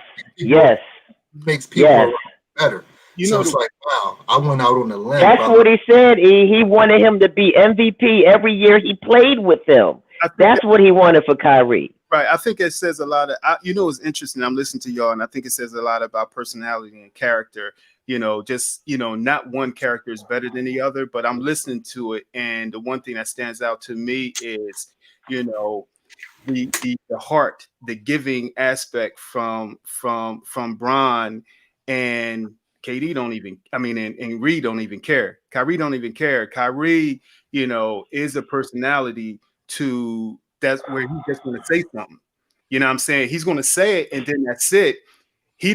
makes people better. So it's like, wow, I went out on the limb. That's what he said. He wanted him to be MVP every year he played with them. That's what he wanted for Kyrie. Right. I think it says a lot of, it's interesting. I'm listening to y'all, and I think it says a lot about personality and character. You know, just, not one character is better than the other, but I'm listening to it. And the one thing that stands out to me is, the heart, the giving aspect from Bron, and KD don't even, and Reed don't even care. Kyrie don't even care. Kyrie, is a personality that's where he's just going to say something. You know what I'm saying? He's going to say it, and then that's it. He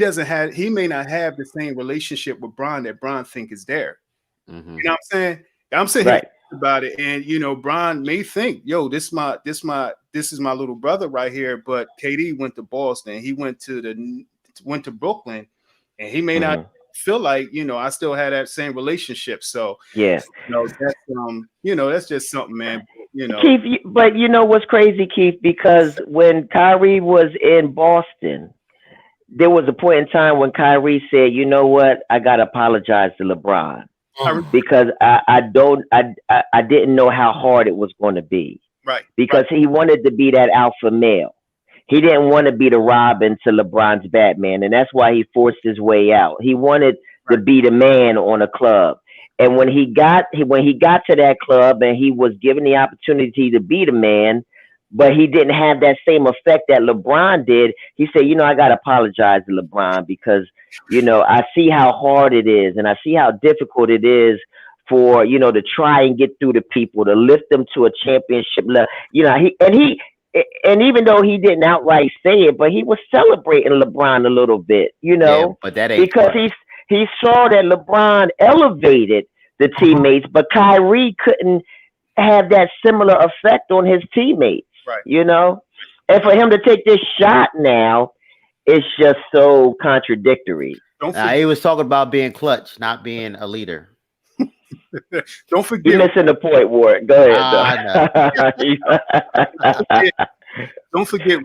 may not have the same relationship with Bron that Bron think is there. Mm-hmm. You know what I'm saying? I'm saying right. About it, and Bron may think, yo, this is my little brother right here. But KD went to Boston. He went to Brooklyn, and he may not feel like I still had that same relationship. So yeah, that's just something, man. Keith, but what's crazy, Keith, because when Kyrie was in Boston, there was a point in time when Kyrie said, "You know what? I gotta apologize to LeBron because I didn't know how hard it was going to be, right? Because he wanted to be that alpha male. He didn't want to be the Robin to LeBron's Batman, and that's why he forced his way out. He wanted to be the man on a club." And when he got to that club and he was given the opportunity to be the man, but he didn't have that same effect that LeBron did, he said, I got to apologize to LeBron because, I see how hard it is and I see how difficult it is for, to try and get through to people, to lift them to a championship level. And even though he didn't outright say it, but he was celebrating LeBron a little bit, Yeah, but that ain't because he saw that LeBron elevated the teammates, but Kyrie couldn't have that similar effect on his teammates, right? And for him to take this shot now, it's just so contradictory. He was talking about being clutch, not being a leader. Don't forget. You're missing the point, Ward. Go ahead. Don't forget.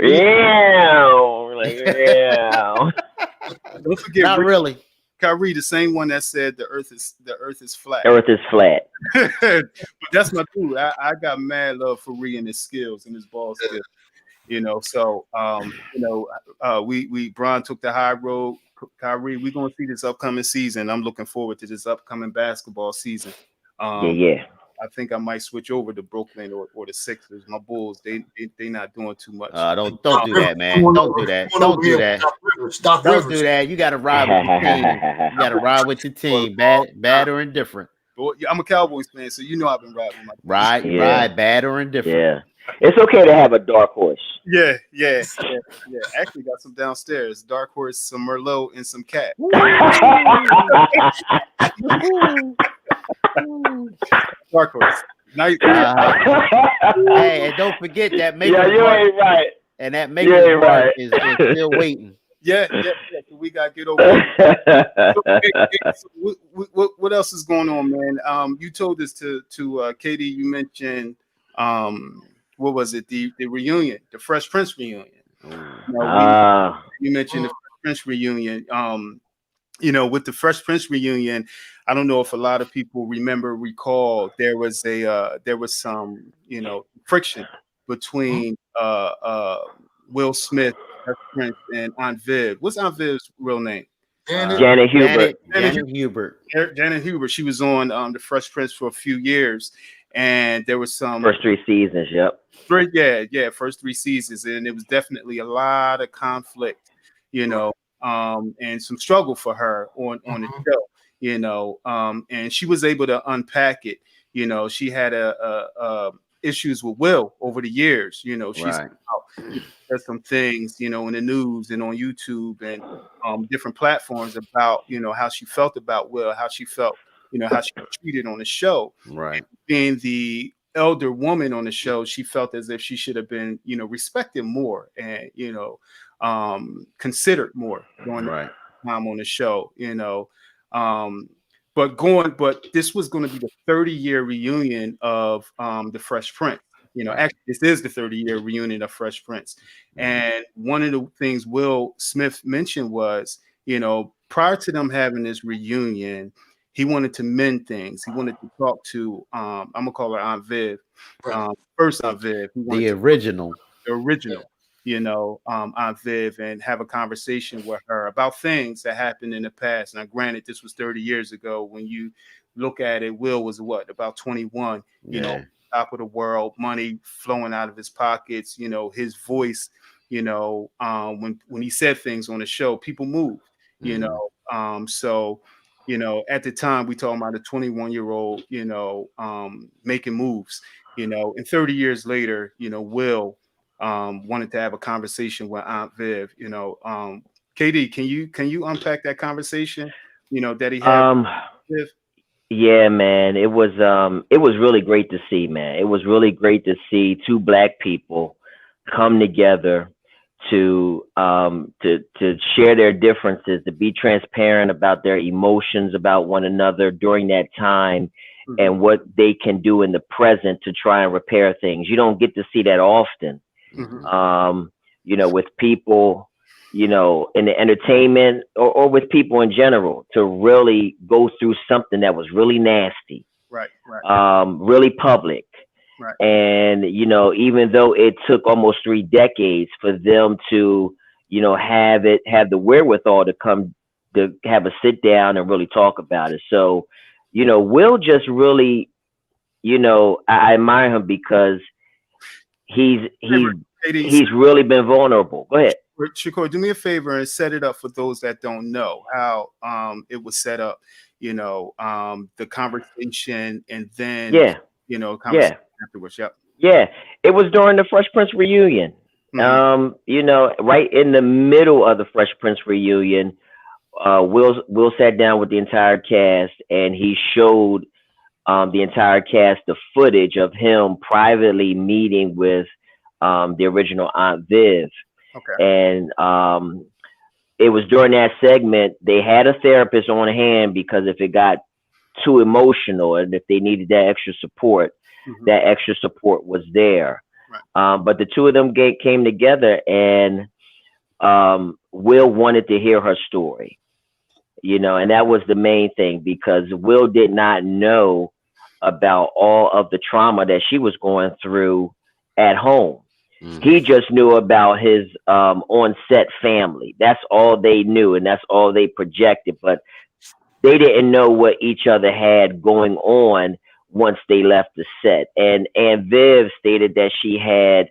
Don't forget. Not really. Kyrie, the same one that said the earth is flat. Earth is flat. But that's my dude. I got mad love for Ree and his skills and his ball skills. So we Bron took the high road. Kyrie, we're gonna see this upcoming season. I'm looking forward to this upcoming basketball season. Yeah, Um, yeah. I think I might switch over to Brooklyn or the Sixers. My Bulls, they not doing too much. Don't Doc do Rivers, that, man. Don't do that. come on over Don't do here with that. Doc Rivers. Doc Don't do Rivers. that. You got to ride with your team. You got to ride with your team, bad or indifferent. But yeah, I'm a Cowboys fan, so I've been riding with my team. Yeah, Ride, bad or indifferent. yeah. It's okay to have a dark horse. Yeah. Actually, got some downstairs. Dark horse, some Merlot, and some cat. Dark horse. Nice. Hey, and don't forget that making Yeah, you ain't right. and that making You ain't right. is still waiting. Yeah. So we gotta get over it. So what else is going on, man? You told us to Katie. You mentioned what was it? The reunion, the Fresh Prince reunion. You mentioned the Fresh Prince reunion. With the Fresh Prince reunion, I don't know if a lot of people recall there was some friction between Will Smith, Fresh Prince, and Aunt Viv. What's Aunt Viv's real name? Janet Hubert. Janet Hubert. Janet Hubert. She was on the Fresh Prince for a few years, and there was some First 3 seasons. Yep. first 3 seasons, and it was definitely a lot of conflict, and some struggle for her on the show, and she was able to unpack it. She had issues with Will over the years. She's said some things, in the news and on YouTube and different platforms about, how she felt about Will, how she felt, how she was treated on the show. Right. And being the elder woman on the show, she felt as if she should have been, respected more and, considered more during the time on the show, but this was going to be the 30-year reunion of the Fresh Prince. Actually, this is the 30-year reunion of Fresh Prince. And one of the things Will Smith mentioned was, prior to them having this reunion, he wanted to mend things. He wanted to talk to, I'm going to call her Aunt Viv, first Aunt Viv. The original. Aunt Viv, and have a conversation with her about things that happened in the past. Now, granted, this was 30 years ago. When you look at it, Will was about 21, top of the world, money flowing out of his pockets, his voice, when he said things on the show, people moved, so, at the time we talking about a 21-year-old, making moves, and 30 years later, Will wanted to have a conversation with Aunt Viv, KD, can you unpack that conversation, that he had with Viv? Yeah, man. It was really great to see, man. It was really great to see 2 black people come together to share their differences, to be transparent about their emotions about one another during that time, and what they can do in the present to try and repair things. You don't get to see that often. With people, in the entertainment or with people in general, to really go through something that was really nasty, really public. And, even though it took almost 3 decades for them to, have the wherewithal to come to have a sit down and really talk about it. So, Will just really, I admire him because he's really been vulnerable. Go ahead. Shakur, do me a favor and set it up for those that don't know how it was set up, the conversation, and then conversation afterwards. Yeah, it was during the Fresh Prince reunion. Right in the middle of the Fresh Prince reunion, Will sat down with the entire cast, and he showed the entire cast the footage of him privately meeting with the original Aunt Viv. And it was during that segment they had a therapist on hand, because if it got too emotional and if they needed that extra support, that extra support was there. But the 2 of them came together, and Will wanted to hear her story, and that was the main thing, because Will did not know about all of the trauma that she was going through at home. He Mhm. just knew about his on set family. That's all they knew, and that's all they projected. But they didn't know what each other had going on once they left the set. And Viv stated that she had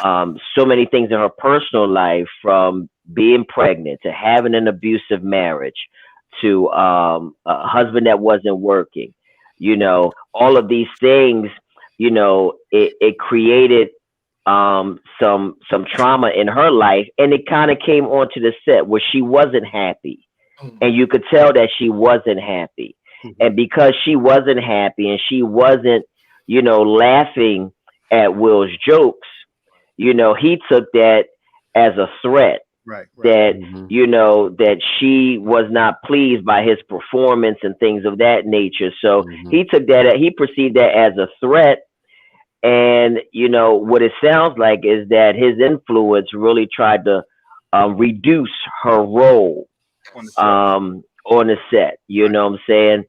so many things in her personal life, from being pregnant to having an abusive marriage to a husband that wasn't working. All of these things, it created some trauma in her life, and it kind of came onto the set where she wasn't happy, and you could tell that she wasn't happy. Mhm. And because she wasn't happy and she wasn't, laughing at Will's jokes, he took that as a threat, Right, right. that Mhm. that she was not pleased by his performance and things of that nature. So Mhm. he perceived that as a threat. And what it sounds like is that his influence really tried to reduce her role On the set. on the set. You Right. know what I'm saying?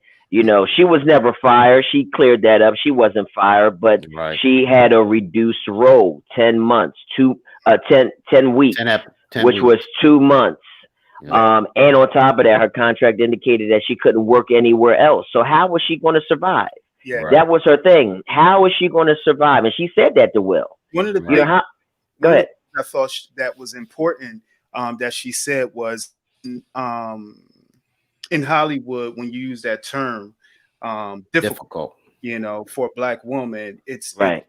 She was never fired. She cleared that up. She wasn't fired, but Right. she had a reduced role, 10 months, 10 weeks, 10 which was weeks. 2 months. Yeah. And on top of that, her contract indicated that she couldn't work anywhere else. So how was she going to survive? Yeah. Right. That was her thing. How is she going to survive? And she said that to Will. One of the Right. How? Go one of the ahead. things I thought that was important, that she said was, um, in Hollywood, when you use that term, difficult, Difficult. for a black woman, Right.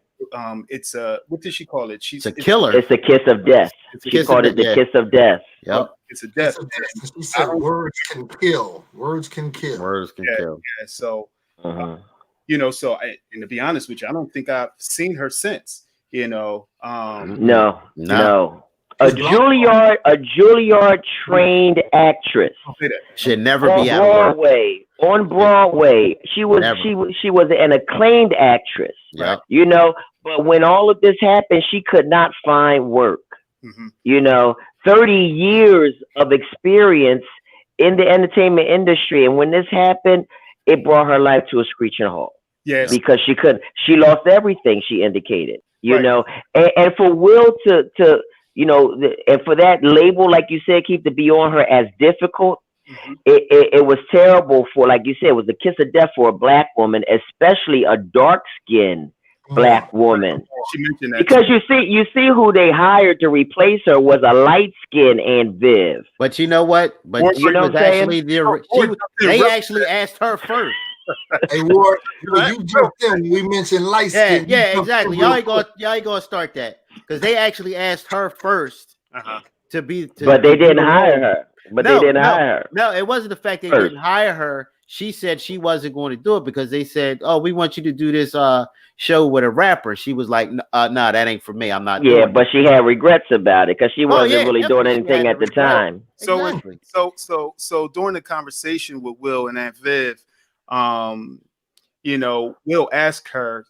it's a, what did she call it? It's a killer. It's the kiss of death. It's a She Kiss of called death. it the Yeah. kiss of death. oh, Yep. it's a It's death. a difference. She I said don't. words can kill. Words can kill. Words can Yeah, kill. yeah. So, Hmm. and to be honest with you, I don't think I've seen her since. Mm-mm. No, Nah. no. A She's black. Juilliard trained actress Don't say that. Should never on be out of work. Broadway. On Should Broadway, she was never. she was an acclaimed actress. Right. Yep. But when all of this happened, she could not find work. Hmm. You know, 30 years of experience in the entertainment industry, and when this happened, it brought her life to a screeching halt Yep. Yes. because she lost everything, she indicated. Right. And for Will to and for that label, like you said, keep to be on her as difficult, Hmm. it was terrible for, like you said, it was a kiss of death for a black woman, especially a dark skinned Mm. black woman. She mentioned that Because too. you see who they hired to replace her was a light skinned Aunt Viv. But you know what? But Ward, You she know was what I'm saying? actually Ward jumped in they real actually asked her first. Hey, Ward, fast. you jumped in when we mentioned light Yeah, skin. You yeah, jumped in exactly. real quick. Y'all ain't gonna start that because they actually asked her first Uh-huh. to be to, But to they do didn't the hire role. her. But they No, didn't no, hire her no. It wasn't the fact they first. didn't hire her. She said she wasn't going to do it because they said, "Oh, we want you to do this show with a rapper." She was like, "Nah, that ain't for me. I'm not Yeah, doing it." but she had regrets about it because she Oh wasn't yeah, really doing definitely she anything had the at the regret. time. So Exactly. so during the conversation with Will and Aunt Viv, um, Will asked her,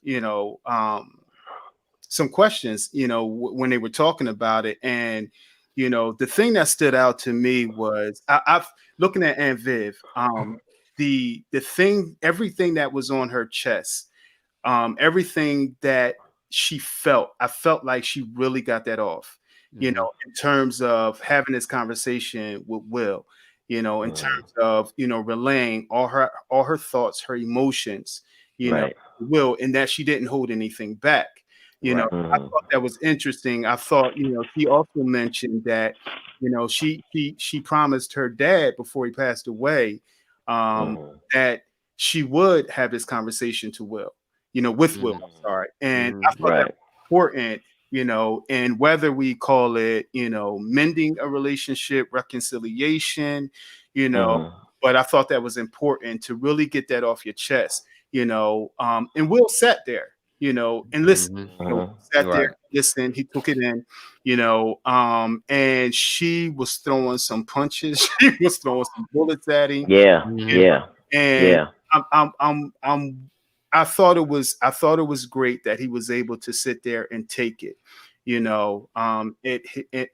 some questions, when they were talking about it. And, the thing that stood out to me was, I've looking at Aunt Viv, the thing, everything that was on her chest, everything that she felt, I felt like she really got that off, Mhm. in terms of having this conversation with Will, in Mhm. terms of, relaying all her thoughts, her emotions, Right. Will, and that she didn't hold anything back. Right. I Mhm. thought that was interesting. I thought, she also mentioned that, she promised her dad before he passed away, um, Mhm. that she would have this conversation to Will, with Will, Mhm. I'm sorry. And I Mhm. thought that Right. was important, and whether we call it, mending a relationship, reconciliation, you know, Mhm. but I thought that was important to really get that off your chest, and Will sat there, and listened. Mhm. Mhm. Sat there, Right. listened, he took it in, and she was throwing some punches, she was throwing some bullets at him, Yeah. you know, Mhm. Yeah. and Yeah. I thought it was great that he was able to sit there and take it,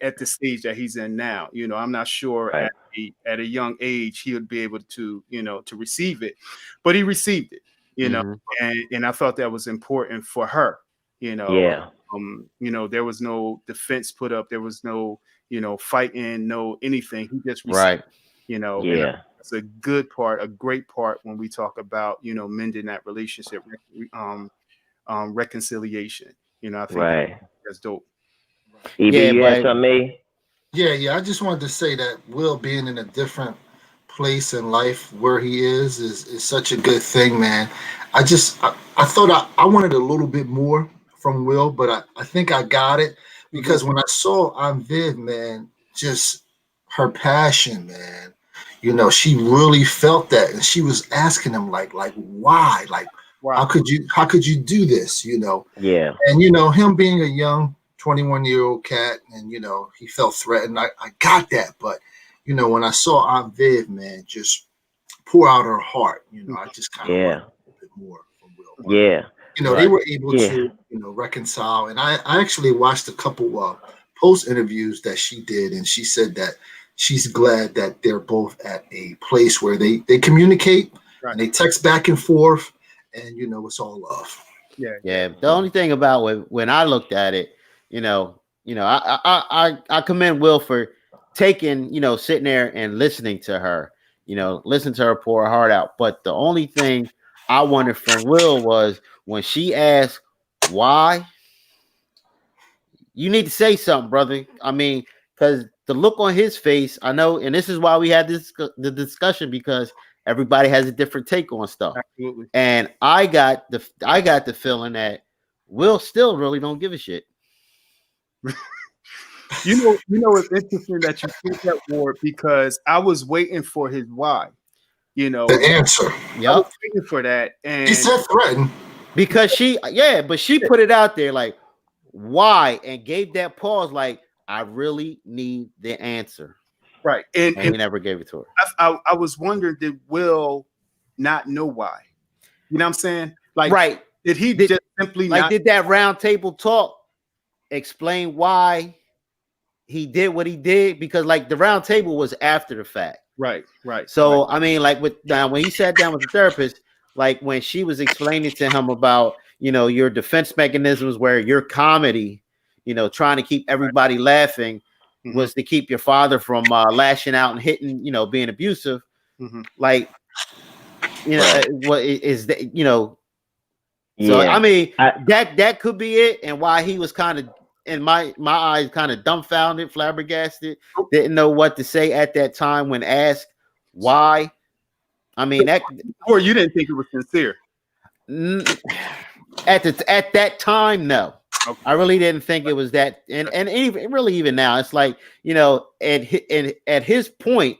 at the stage that he's in now. I'm not sure Right. at a young age he would be able to, to receive it, but he received it, you know, Mhm. and I thought that was important for her, You know, Yeah. there was no defense put up. There was no, fighting, no anything. He just received, Right. and Yeah. that's a good part, a great part when we talk about, mending that relationship, reconciliation. I think Right. that's dope. EB, Yeah, you had but something, E? Yeah, yeah. I just wanted to say that Will being in a different place in life where he is such a good thing, man. I thought I wanted a little bit more from Will, but I think I got it Hmm. because when I saw Aunt Viv, man, just her passion, man. She really felt that, and she was asking him like why, like Wow. how could you do this, Yeah. and him being a young 21-year-old cat, and he felt threatened. I got that, but when I saw Aunt Viv, man, just pour out her heart, I just kind of wanted Yeah. a little bit more from Will. But Yeah. they right. were able Yeah. to reconcile, and I actually watched a couple post interviews that she did, and she said that she's glad that they're both at a place where they communicate Right. and they text back and forth, and it's all love. Yeah. Yeah. Yeah. The only thing about when I looked at it, I commend Will for taking, sitting there and listening to her, listen to her pour her heart out. But the only thing I wanted from Will was when she asked why, you need to say something, brother. I mean, because the look on his face, I know, and this is why we had the discussion, because everybody has a different take on stuff. Absolutely. And I got the feeling that Will still really don't give a shit. It's interesting that you think that, Ward, because I was waiting for his why. The answer. I was Yep. waiting for that, He and said threaten. Because but she put it out there like why and gave that pause like I really need the answer. right, And and he never gave it to her. I was wondering, did Will not know why? You know what I'm saying? Like, Right. did he Did just simply like not? did that round table talk explain why he did what he did? Because like the round table was after the fact. Right, right, right. So I mean, like with when he sat down with the therapist, like when she was explaining to him about your defense mechanisms, where your comedy, trying to keep everybody laughing, Hmm. was to keep your father from lashing out and hitting, being abusive. Hmm. Like Right. what is that? So I Yeah. mean I that could be it, and why he was kind of in my eyes kind of dumbfounded, flabbergasted, didn't know what to say at that time when asked why. I mean that Or you didn't think it was sincere? mm, at that time, no. Okay. I really didn't think it was that, and even really even now, it's like at his point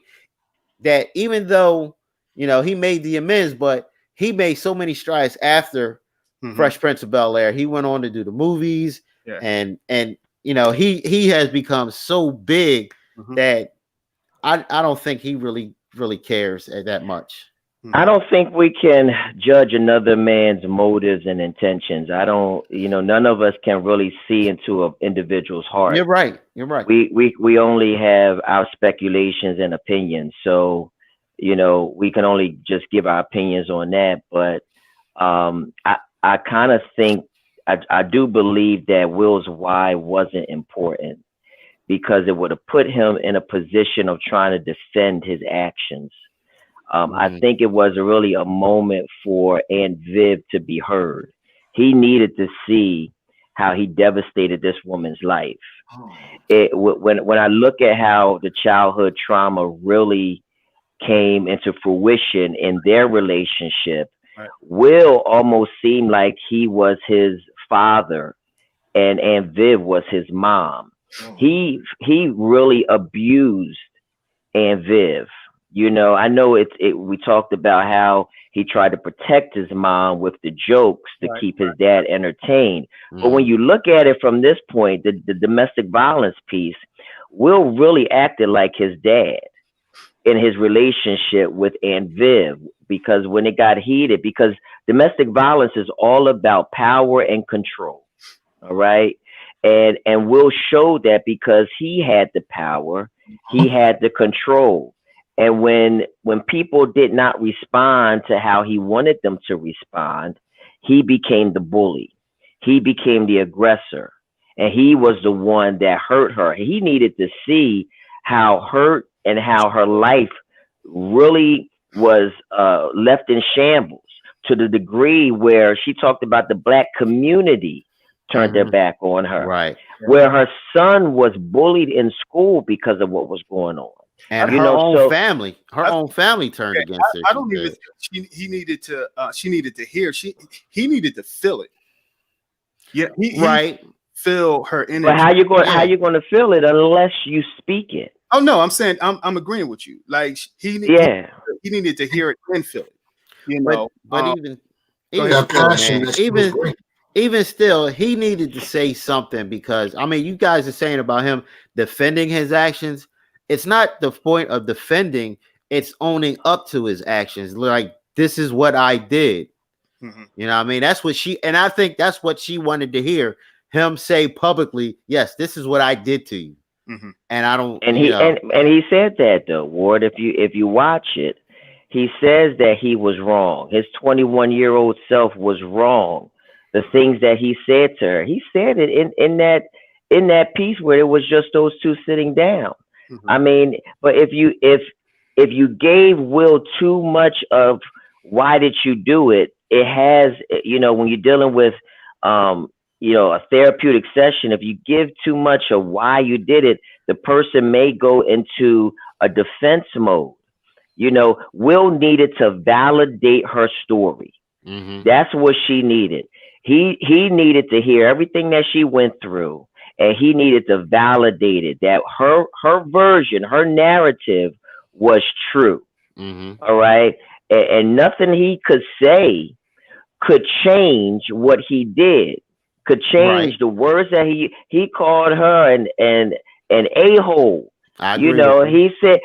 that even though he made the amends, but he made so many strides after Hmm. Fresh Prince of Bel Air. He went on to do the movies, Yeah. and he has become so big Hmm. that I don't think he really cares that much. I Hmm. don't think we can judge another man's motives and intentions. I don't, none of us can really see into an individual's heart. You're right. You're right. We only have our speculations and opinions. So, we can only just give our opinions on that. But I kind of think I do believe that Will's why wasn't important because it would have put him in a position of trying to defend his actions. I Mhm. think it was really a moment for Aunt Viv to be heard. He needed to see how he devastated this woman's life. Oh, When I look at how the childhood trauma really came into fruition in their relationship, Right. Will almost seemed like he was his father and Aunt Viv was his mom. oh. He really abused and Viv. I know we talked about how he tried to protect his mom with the jokes to Right. keep his dad entertained. But when Mhm. you look at it from this point, the domestic violence piece, Will really acted like his dad in his relationship with Aunt Viv because when it got heated, because domestic violence is all about power and control. All right. And Will showed that because he had the power, he Huh? had the control. And when people did not respond to how he wanted them to respond, he became the bully. he became the aggressor, and he was the one that hurt her. He needed to see how hurt and how her life really was left in shambles, to the degree where she talked about the black community turned their Mhm. back on her, Right. where her son was bullied in school because of what was going on. And I, You her know, own so family, I, turned yeah, against her. I She don't even said. think he needed to. She needed to hear. He needed to feel it. Yeah, he Right. feel her but energy. how Yeah. you going to feel it unless you speak it? Oh no, I'm saying I'm agreeing with you. Like Yeah. he needed to hear it and feel it. You But know. even Go ahead. That still, passion man, that she was bringing. even still, he needed to say something, because I mean, you guys are saying about him defending his actions. It's not the point of defending, it's owning up to his actions. Like, this is what I did. Hmm. You know what I mean? That's what she, and I think that's what she wanted to hear him say publicly. Yes, this is what I did to you. Hmm. And I don't, And you he know, and he said that though, Ward. If you watch it, he says that he was wrong. His 21-year-old self was wrong. The things that he said to her, he said it in that piece where it was just those two sitting down. Hmm. I mean, but if you gave Will too much of why did you do it, it has, when you're dealing with um a therapeutic session, if you give too much of why you did it, the person may go into a defense mode. Will needed to validate her story. mm-hmm, That's what she needed. He needed to hear everything that she went through, and he needed to validate it, that her version, her narrative was true. mm-hmm, All right, and nothing he could say could change what he did, could right. change the words that he called her an a-hole. I agree with you. He said,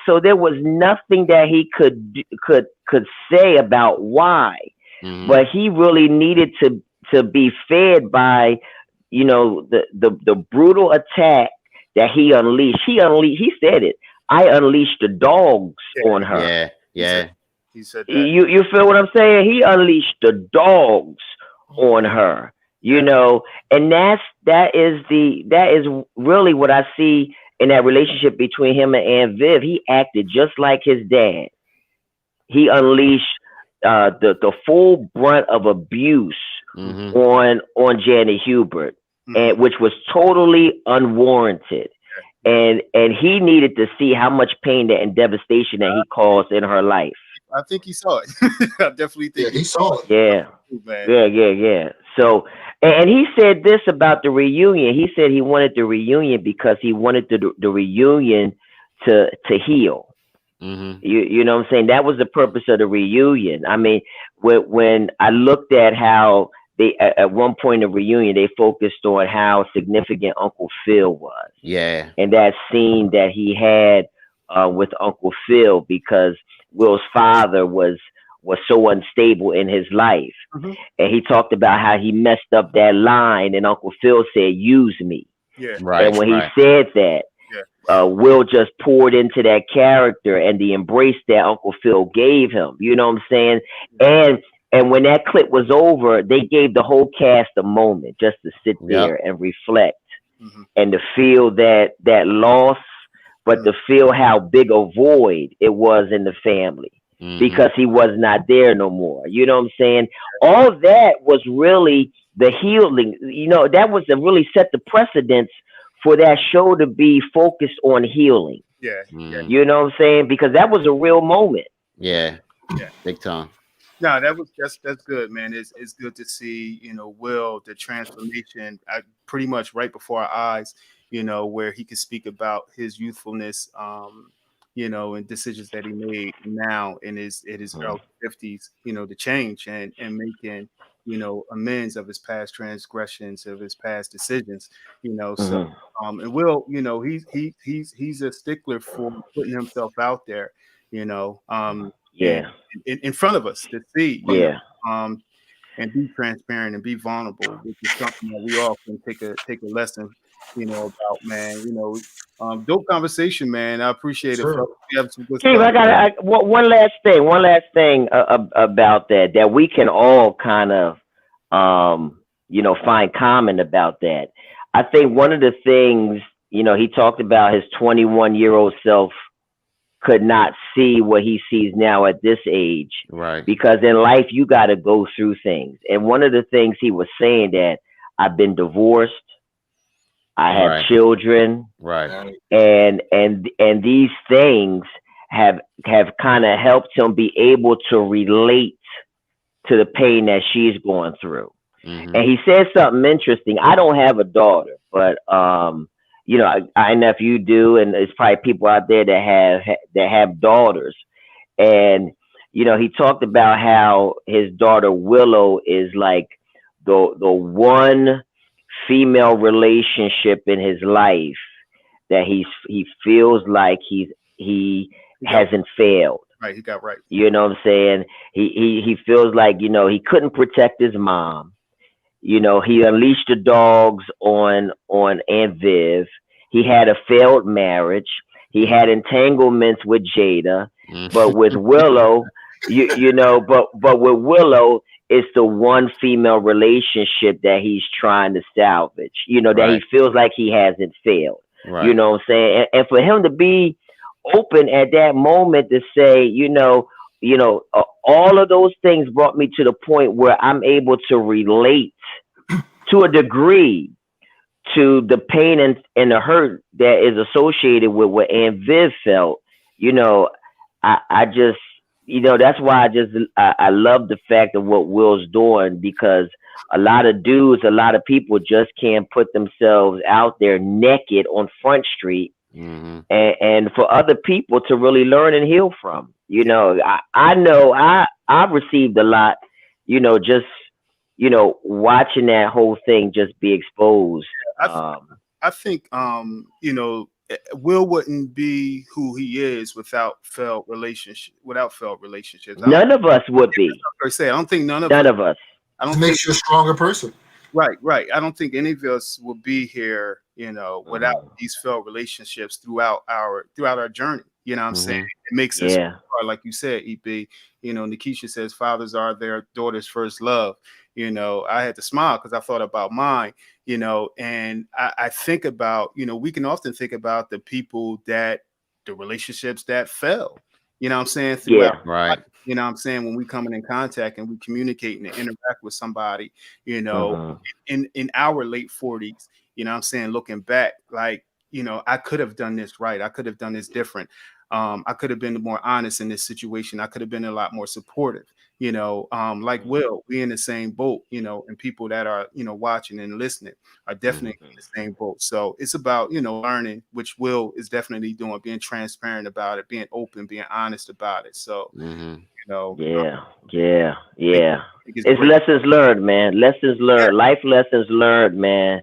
so there was nothing that he could say about why, Mm-hmm, but he really needed to be fed by, the brutal attack that he unleashed. He said it. I unleashed the dogs Yeah, on her. yeah, he said yeah. he said that. You feel what I'm saying? He unleashed the dogs on her, Yeah. and that is really what I see in that relationship between him and Aunt Viv. He acted just like his dad. He unleashed the full brunt of abuse Mm-hmm. on Janet Hubert, Hmm. and which was totally unwarranted. Yeah. And he needed to see how much pain and devastation that he caused in her life. I think he saw it. I definitely think Yeah, he he saw it. Yeah. saw it, man. Yeah. So, and he said this about the reunion. He said he wanted the reunion because he wanted the reunion to heal. Mm-hmm. You know what I'm saying? That was the purpose of the reunion. I mean, when I looked at how they at one point in the reunion they focused on how significant Uncle Phil was, Yeah. and that scene that he had with Uncle Phil, because Will's father was so unstable in his life, Hmm. and he talked about how he messed up that line, and Uncle Phil said, "Use me." Yeah. Right. And when he Right. said that, Yeah. Will just poured into that character and the embrace that Uncle Phil gave him. You know what I'm saying? And when that clip was over, they gave the whole cast a moment just to sit Yep. there and reflect Hmm. and to feel that loss, but to feel how big a void it was in the family Mm-hmm. because he was not there no more. You know what I'm saying? All that was really the healing. That was to really set the precedence for that show to be focused on healing. Yeah. Yeah. Mm-hmm. You know what I'm saying? Because that was a real moment. Yeah. Yeah. Big time. No, that's good, man. It's good to see, Will, the transformation pretty much right before our eyes, where he could speak about his youthfulness, and decisions that he made now in his Mm, early 50s, to change and making, amends of his past transgressions, of his past decisions, so mhm. and Will, he's a stickler for putting himself out there, and Yeah, in front of us to see, yeah. um, and be transparent and be vulnerable, which is something that we all can take a lesson, about, man. Dope conversation, man. I appreciate it, Sure. fellas. We have some good Steve, stuff. one last thing about that we can all kind of, find common about that. I think one of the things, he talked about his 21-year-old self could not see what he sees now at this age, Right. because in life you got to go through things. And one of the things he was saying, that I've been divorced, I have Right. children, Right. Right. and these things have kind of helped him be able to relate to the pain that she's going through. Mm-hmm. And he said something interesting. I don't have a daughter, but I know if you do, and there's probably people out there that have daughters. And he talked about how his daughter Willow is like the one female relationship in his life that he feels like he He got hasn't failed. right. He got right. You know what I'm saying? He feels like, he couldn't protect his mom. He unleashed the dogs on Aunt Viv. He had a failed marriage. He had entanglements with Jada, but with Willow, but with Willow, it's the one female relationship that he's trying to salvage. That Right. he feels like he hasn't failed. You Right. know what I'm saying? And for him to be open at that moment to say, all of those things brought me to the point where I'm able to relate to a degree to the pain and the hurt that is associated with what Aunt Viv felt. You know, I just, that's why I love the fact of what Will's doing, because a lot of dudes, a lot of people just can't put themselves out there naked on Front Street, Mm-hmm. and for other people to really learn and heal from. I know I've received a lot, just watching that whole thing just be exposed. I th- I think Will wouldn't be who he is without failed relationships. I don't None of us would be. per se. I don't think none of us. None of us. I It don't think makes you a stronger person. right. I don't think any of us will be here, without Mhm. these failed relationships throughout our journey. You know what I'm saying? Mm-hmm. It makes us, Yeah. like you said, EP. Nikisha says fathers are their daughters' first love. I had to smile because I thought about mine. And I think about, we can often think about the relationships that fell. You know what I'm saying? Throughout Yeah. life. Right. You know what I'm saying? When we coming in contact and we communicate and interact with somebody, you know, Mhm. in our late 40s, you know what I'm saying, looking back, like, I could have done this right. I could have done this different. I could have been more honest in this situation. I could have been a lot more supportive, like Will, we in the same boat, and people that are, watching and listening are definitely in the same boat. So it's about, learning, which Will is definitely doing, being transparent about it, being open, being honest about it. So, Mm-hmm. I Yeah. Yeah. think, Yeah. I think it's It's great. lessons learned, man. Lessons Yeah, learned. Life lessons learned, man.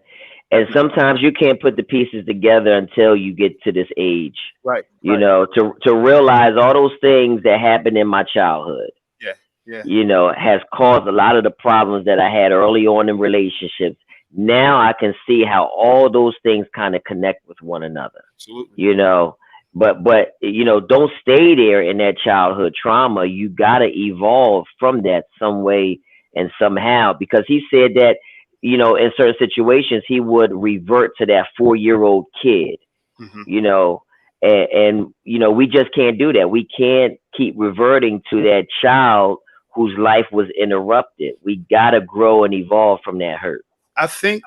And definitely. sometimes you can't put the pieces together until you get to this age. Right, right. To realize all those things that happened in my childhood, Yeah, yeah, has caused a lot of the problems that I had early on in relationships. Now I can see how all those things kind of connect with one another, absolutely. you know. But don't stay there in that childhood trauma. You gotta evolve from that some way and somehow. Because he said that, in certain situations he would revert to that 4-year-old kid, Hmm. you know, and we just can't do that. We can't keep reverting to that child whose life was interrupted. We gotta grow and evolve from that hurt. I think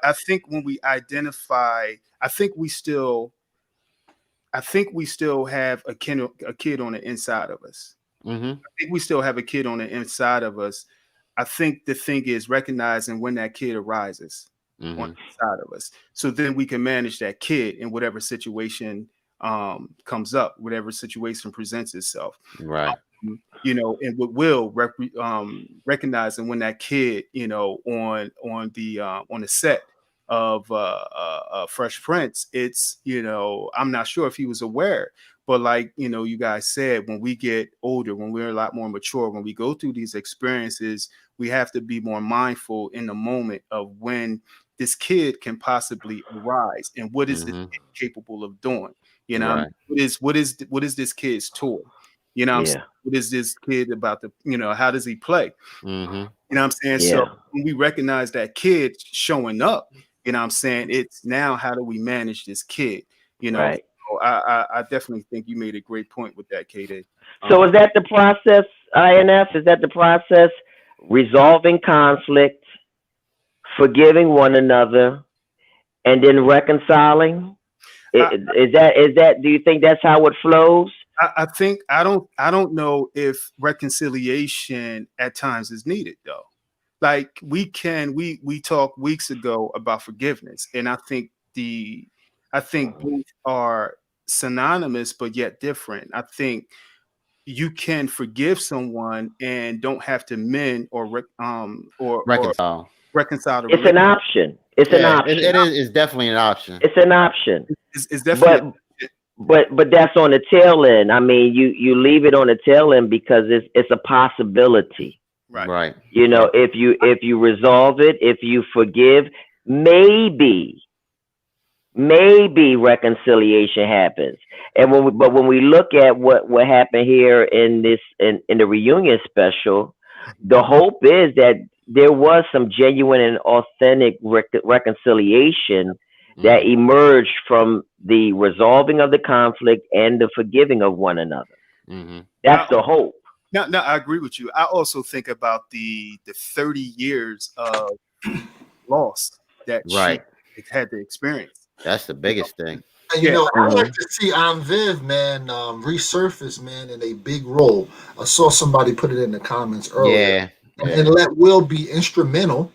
when we identify, I think we still have a kid on the inside of us. Mm-hmm. I think we still have a kid on the inside of us. I think the thing is recognizing when that kid arises on Mm-hmm. the inside of us, so then we can manage that kid in whatever situation comes up, whatever situation presents itself. Right. And with Will recognizing when that kid, on the set of Fresh Prince, it's, I'm not sure if he was aware, but like, you guys said, when we get older, when we're a lot more mature, when we go through these experiences, we have to be more mindful in the moment of when this kid can possibly arise and what is this Mm-hmm. kid capable of doing. Right. What is this kid's toy? You know what I'm saying? Yeah. What is this kid about to, how does he play? Mm-hmm. You know what I'm saying? So Yeah. when we recognize that kid showing up, you know what I'm saying? It's now how do we manage this kid? You know, Right. so I definitely think you made a great point with that, KD. So is that the process, INF? Is that the process? Resolving conflict, forgiving one another, and then reconciling? I, Is that? Do you think that's how it flows? I think I don't know if reconciliation at times is needed though. Like we talked weeks ago about forgiveness, and I think both are synonymous but yet different. I think you can forgive someone and don't have to mend or Reconcile. reconcile the It's an relationship. option. It's an Yeah, it option. is. It's definitely an option. It's an option. It's definitely But but that's on the tail end. I mean, you leave it on the tail end because it's a possibility. right. Right. You know, if you resolve it, if you forgive, maybe reconciliation happens. And when we look at what happened here in this in the reunion special, the hope is that there was some genuine and authentic reconciliation that Mm-hmm. emerged from the resolving of the conflict and the forgiving of one another. Mm-hmm. That's I, the hope. no, I agree with you. I also think about the 30 years of loss that she Right. had to experience. That's the You know, biggest thing. And yeah, I like Hmm. to see Aunt Viv, man, resurface, man, in a big role. I saw somebody put it in the comments earlier, Yeah. and Yeah. let Will be instrumental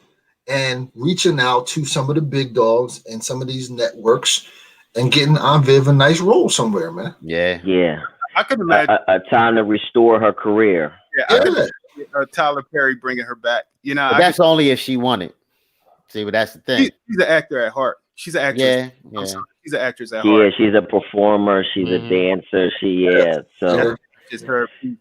and reaching out to some of the big dogs and some of these networks and getting Aunt Viv a nice role somewhere, man. Yeah. Yeah, I could a, imagine. a time to restore her career. Yeah, I could Yeah, imagine Tyler Perry bringing her back. But I could. that's only if she wanted. See, but that's the thing. She's an actor at heart. She's an actress. Yeah. I'm Yeah. sorry. She's an actress at She heart. is. She's a performer. She's a Mm-hmm. dancer. She yes, is. So sir. Just her piece,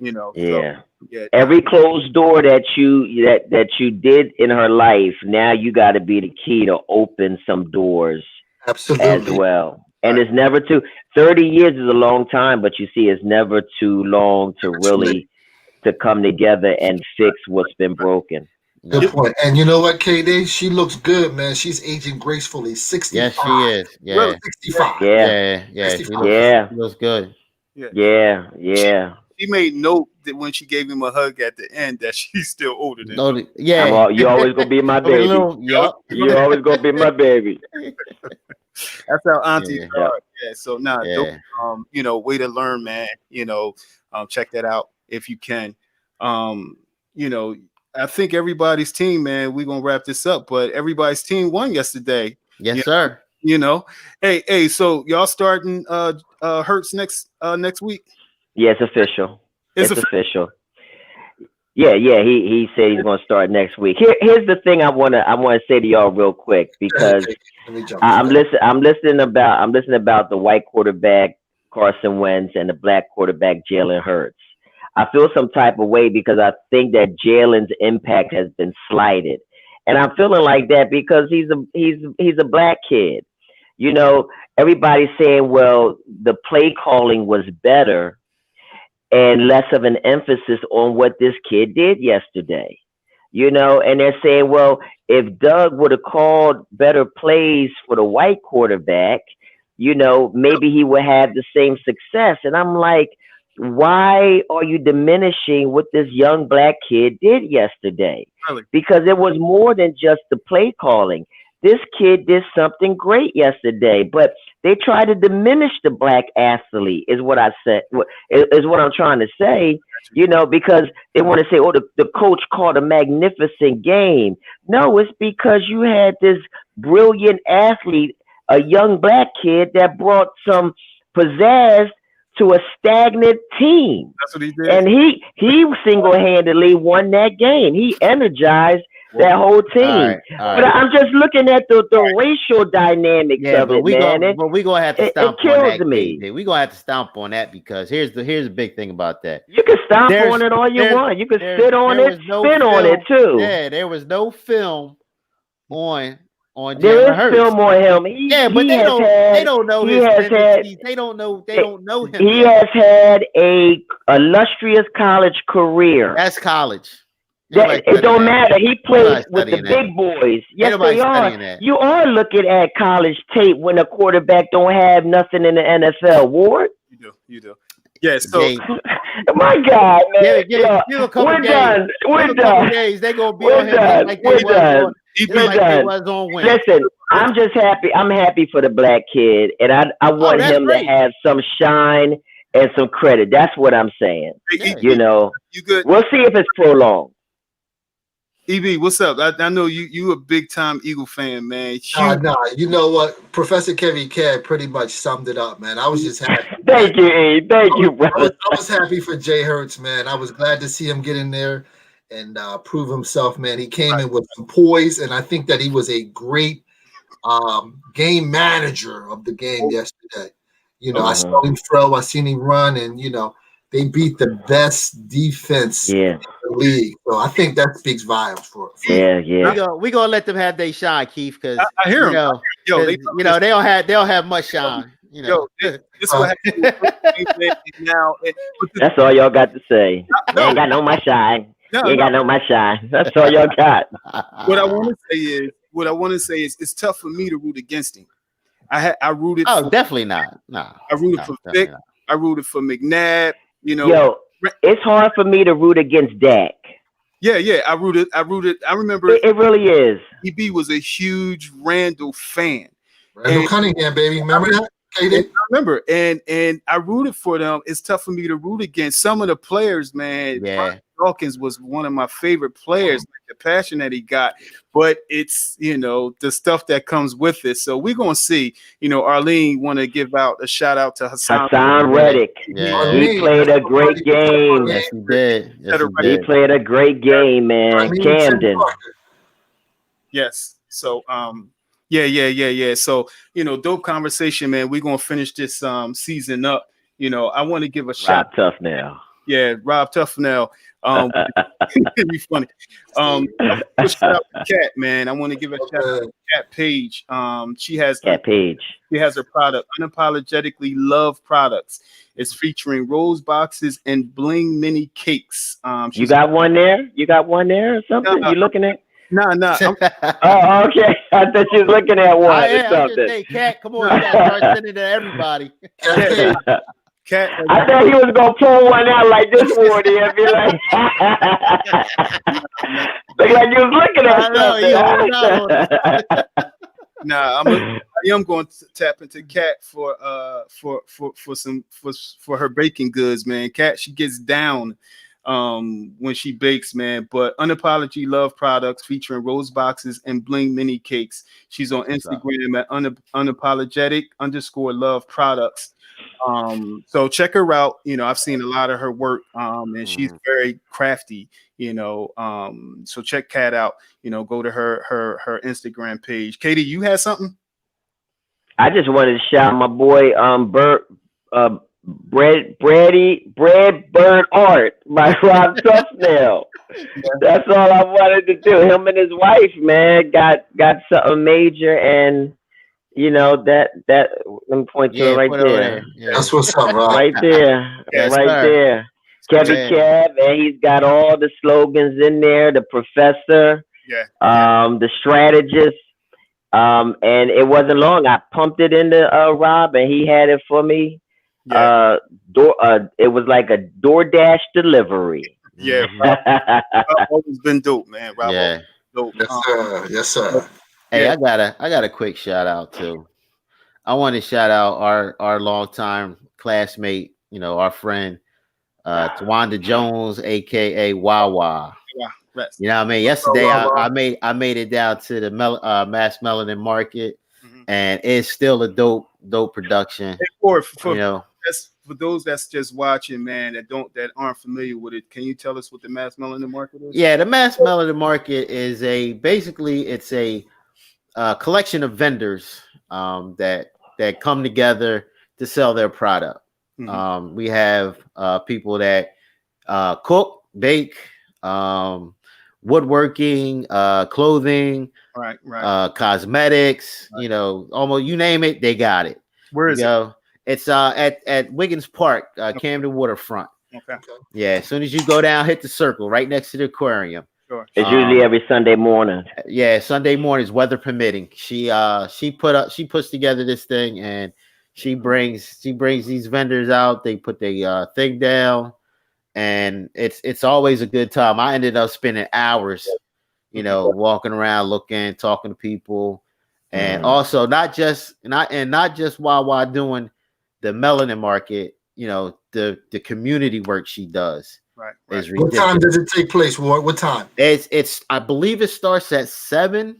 So yeah. yeah, nah. Every closed door that you did in her life, now you got to be the key to open some doors as Absolutely. well. And Right. it's never too 30 years is a long time, but you see it's never too long to Too late. really to come together and fix what's been broken. Good Yep. No. point. And you know what, KD? She looks good, man. She's aging gracefully. Yes, 65. she is. Really. Yeah. 65. Yeah. Yeah. Yeah. 65. Yeah. She looks good. Yeah. Yeah. She Yeah. she made note that when she gave him a hug at the end that she's still older than No. him. Yeah. You always gonna be my I mean, a baby. little. Yup. You always gonna be my baby. That's how aunties Yeah. Yeah. are. Yeah. So dope. Yeah. Way to learn, man. Check that out if you can. Um, you know, I think everybody's team, man. We're gonna wrap this up, but everybody's team won yesterday. Yes, You, sir. you know. Hey, so y'all starting Hurts next week? Yeah, it's official. It's It's a official. Yeah, yeah. He said he's gonna start next week. Here's the thing I wanna say to y'all real quick Go ahead, because KD. Let me jump in I'm there. listening about the white quarterback Carson Wentz and the black quarterback Jalen Hurts. I feel some type of way because I think that Jalen's impact has been slighted, and I'm feeling like that because he's a black kid. You know, everybody's saying, well, the play calling was better and less of an emphasis on what this kid did yesterday. And they're saying, well, if Doug would have called better plays for the white quarterback, maybe he would have the same success. And I'm like, why are you diminishing what this young black kid did yesterday? really. Because it was more than just the play calling. This kid did something great yesterday, but they try to diminish the black athlete, is what I said, is what I'm trying to say, because they want to say, oh, the coach called a magnificent game. No, it's because you had this brilliant athlete, a young black kid that brought some pizzazz to a stagnant team. That's what he did. And he single-handedly won that game. He energized that whole All team. right. All But right. I'm just looking at the racial dynamics Yeah, of but it, man. It, we gonna have to it, stomp it on kills that, me. KJ. We gonna have to stomp on that because here's the big thing about that. You can stomp There's on it all you there's want. You can there's sit on there it, was no spin on it film. too. Yeah, there was no film on on There Jalen is Hurts. film on him. Yeah, but He has they had don't know he his has had tendencies. They don't know him he yet. has had a illustrious college career. That's college. Ain't That nobody it studying don't that. matter. He Ain't played nobody with the studying that. big boys. Ain't Yes, nobody they are. studying that. You are looking at college tape when a quarterback don't have nothing in the NFL. Ward. You do. Yeah. So Jay, My God, man. give a couple We're days. done. Give We're a couple done. days. They gonna be We're on him done. We're done. just We're like they done. was on Wentz. Listen, I'm just happy. I'm happy for the black kid, and I Oh, want that's him to great. have some shine and some credit. That's what I'm saying. Yeah. You know, you good? we'll see if it's prolonged. EB, what's up? I know you a big time Eagle fan, man. Nah, you know what? Professor Kevin Cab pretty much summed it up, man. I was just happy. Thank you, E. Thank you, I brother. was happy for Jay Hurts, man. I was glad to see him get in there and prove himself, man. He came in with some poise, and I think that he was a great game manager of the game yesterday. You know, I saw him throw, I seen him run, and they beat the best defense Yeah, in the league. So I think that speaks volumes for yeah. We gonna let them have their shine, Keith, because I hear him. Yo, they don't have much shine. This what happened. Now, That's all y'all got to say. You ain't got no my shine. You ain't got no my shine. That's all y'all got. What I want to say is, it's tough for me to root against him. I rooted. Oh, for, definitely not. Nah. I rooted for Vic. Not. I rooted for McNabb. Yo, it's hard for me to root against Dak. Yeah. I rooted. I remember it really is. EB was a huge Randall fan. Randall Cunningham, baby. Remember that? I remember, and I rooted for them. It's tough for me to root against some of the players, man. Yeah. Dawkins was one of my favorite players, like the passion that he got, but it's the stuff that comes with it. So we're gonna see. Arlene want to give out a shout out to Hassan Reddick. Yeah. He played a great game. Yes, he did. He played a great game, man. Camden. Yes. So yeah. So dope conversation, man. We're gonna finish this season up. I want to give a shout. Rob Tough now. Yeah, Rob Tough now. It'd be funny. Shout out to Kat, man. I want to give a shout out to Kat Page. She has Kat Page. She has her product, Unapologetically Love Products. It's featuring rose boxes and bling mini cakes. You got one there? You got one there or something? You looking at? No. Oh, okay. I thought you was looking at one or something. Hey, Kat, come on, you gotta start sending it to everybody. Kat, I thought he was gonna pull one out like this Wardy and be like, look like you was looking at something. Nah, I am going to tap into Kat for her baking goods, man. Kat, she gets down when she bakes, man. But Unapology Love Products featuring rose boxes and bling mini cakes. She's on Instagram at unapologetic_love products. So check her out. I've seen a lot of her work, and she's very crafty, so check Kat out, go to her Instagram page. Katie, you had something? I just wanted to shout my boy, Bread Bird Art by Rob Tufnell. That's all I wanted to do. Him and his wife, man, got something major, and that let me point to it right there. Yeah. That's what's up, Rob. Right there. Yes, right sir. there. Kevin Cab, and he's got all the slogans in there. The professor, the strategist, and it wasn't long. I pumped it into Rob, and he had it for me. It was like a DoorDash delivery. Yeah, Rob always been dope, man. Rob, dope. Yes, sir. Hey, I got a quick shout out too. I want to shout out our longtime classmate, our friend, Tawanda Jones, aka Wawa. You know what I mean? Yesterday I made it down to the Mass Melanin Market, and it's still a dope production. For those that's just watching, man, that aren't familiar with it, can you tell us what the Mass Melanin Market is? Yeah, the Mass Melanin Market is basically a collection of vendors that come together to sell their product. We have people that cook, bake. woodworking, clothing, Right, right. cosmetics, almost you name it, they got it. Where You is it? go. It's at Wiggins Park, Camden Waterfront. Okay, Yeah, as soon as you go down, hit the circle right next to the aquarium. sure, It's sure. usually every Sunday morning. Yeah, Sunday mornings, weather permitting. She puts together this thing, and she brings these vendors out. They put the thing down, and it's always a good time. I ended up spending hours, walking around, looking, talking to people, and also not just while doing the melanin market. The community work she does Right, right. is What ridiculous. time does it take place? What time? It's I believe it starts at 7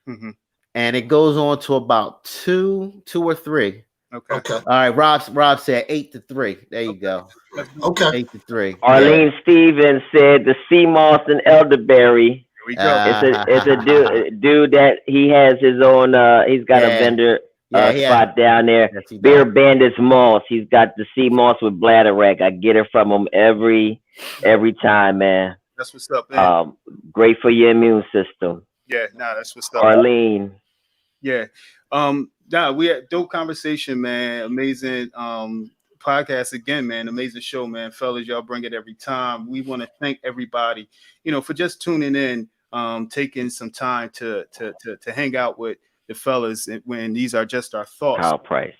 Mm-hmm. and it goes on to about 2 or 3. Okay. Okay. All right, Rob said 8 to 3. There you go. Let's do it. Okay. 8 to 3. Arlene Stevens said the sea moss and elderberry. Here we go. It's a dude that he has his own. He's got a vendor spot down there. Yes, he Beer does. Bandits Moss. He's got the sea moss with bladder wreck. I get it from him every time, man. That's what's up, man. Great for your immune system. Yeah, nah, that's what's up. Arlene. Yeah. We had dope conversation, man. Amazing podcast again, man. Amazing show, man. Fellas, y'all bring it every time. We want to thank everybody, for just tuning in, taking some time to hang out with the fellas when these are just our thoughts. Kyle Price.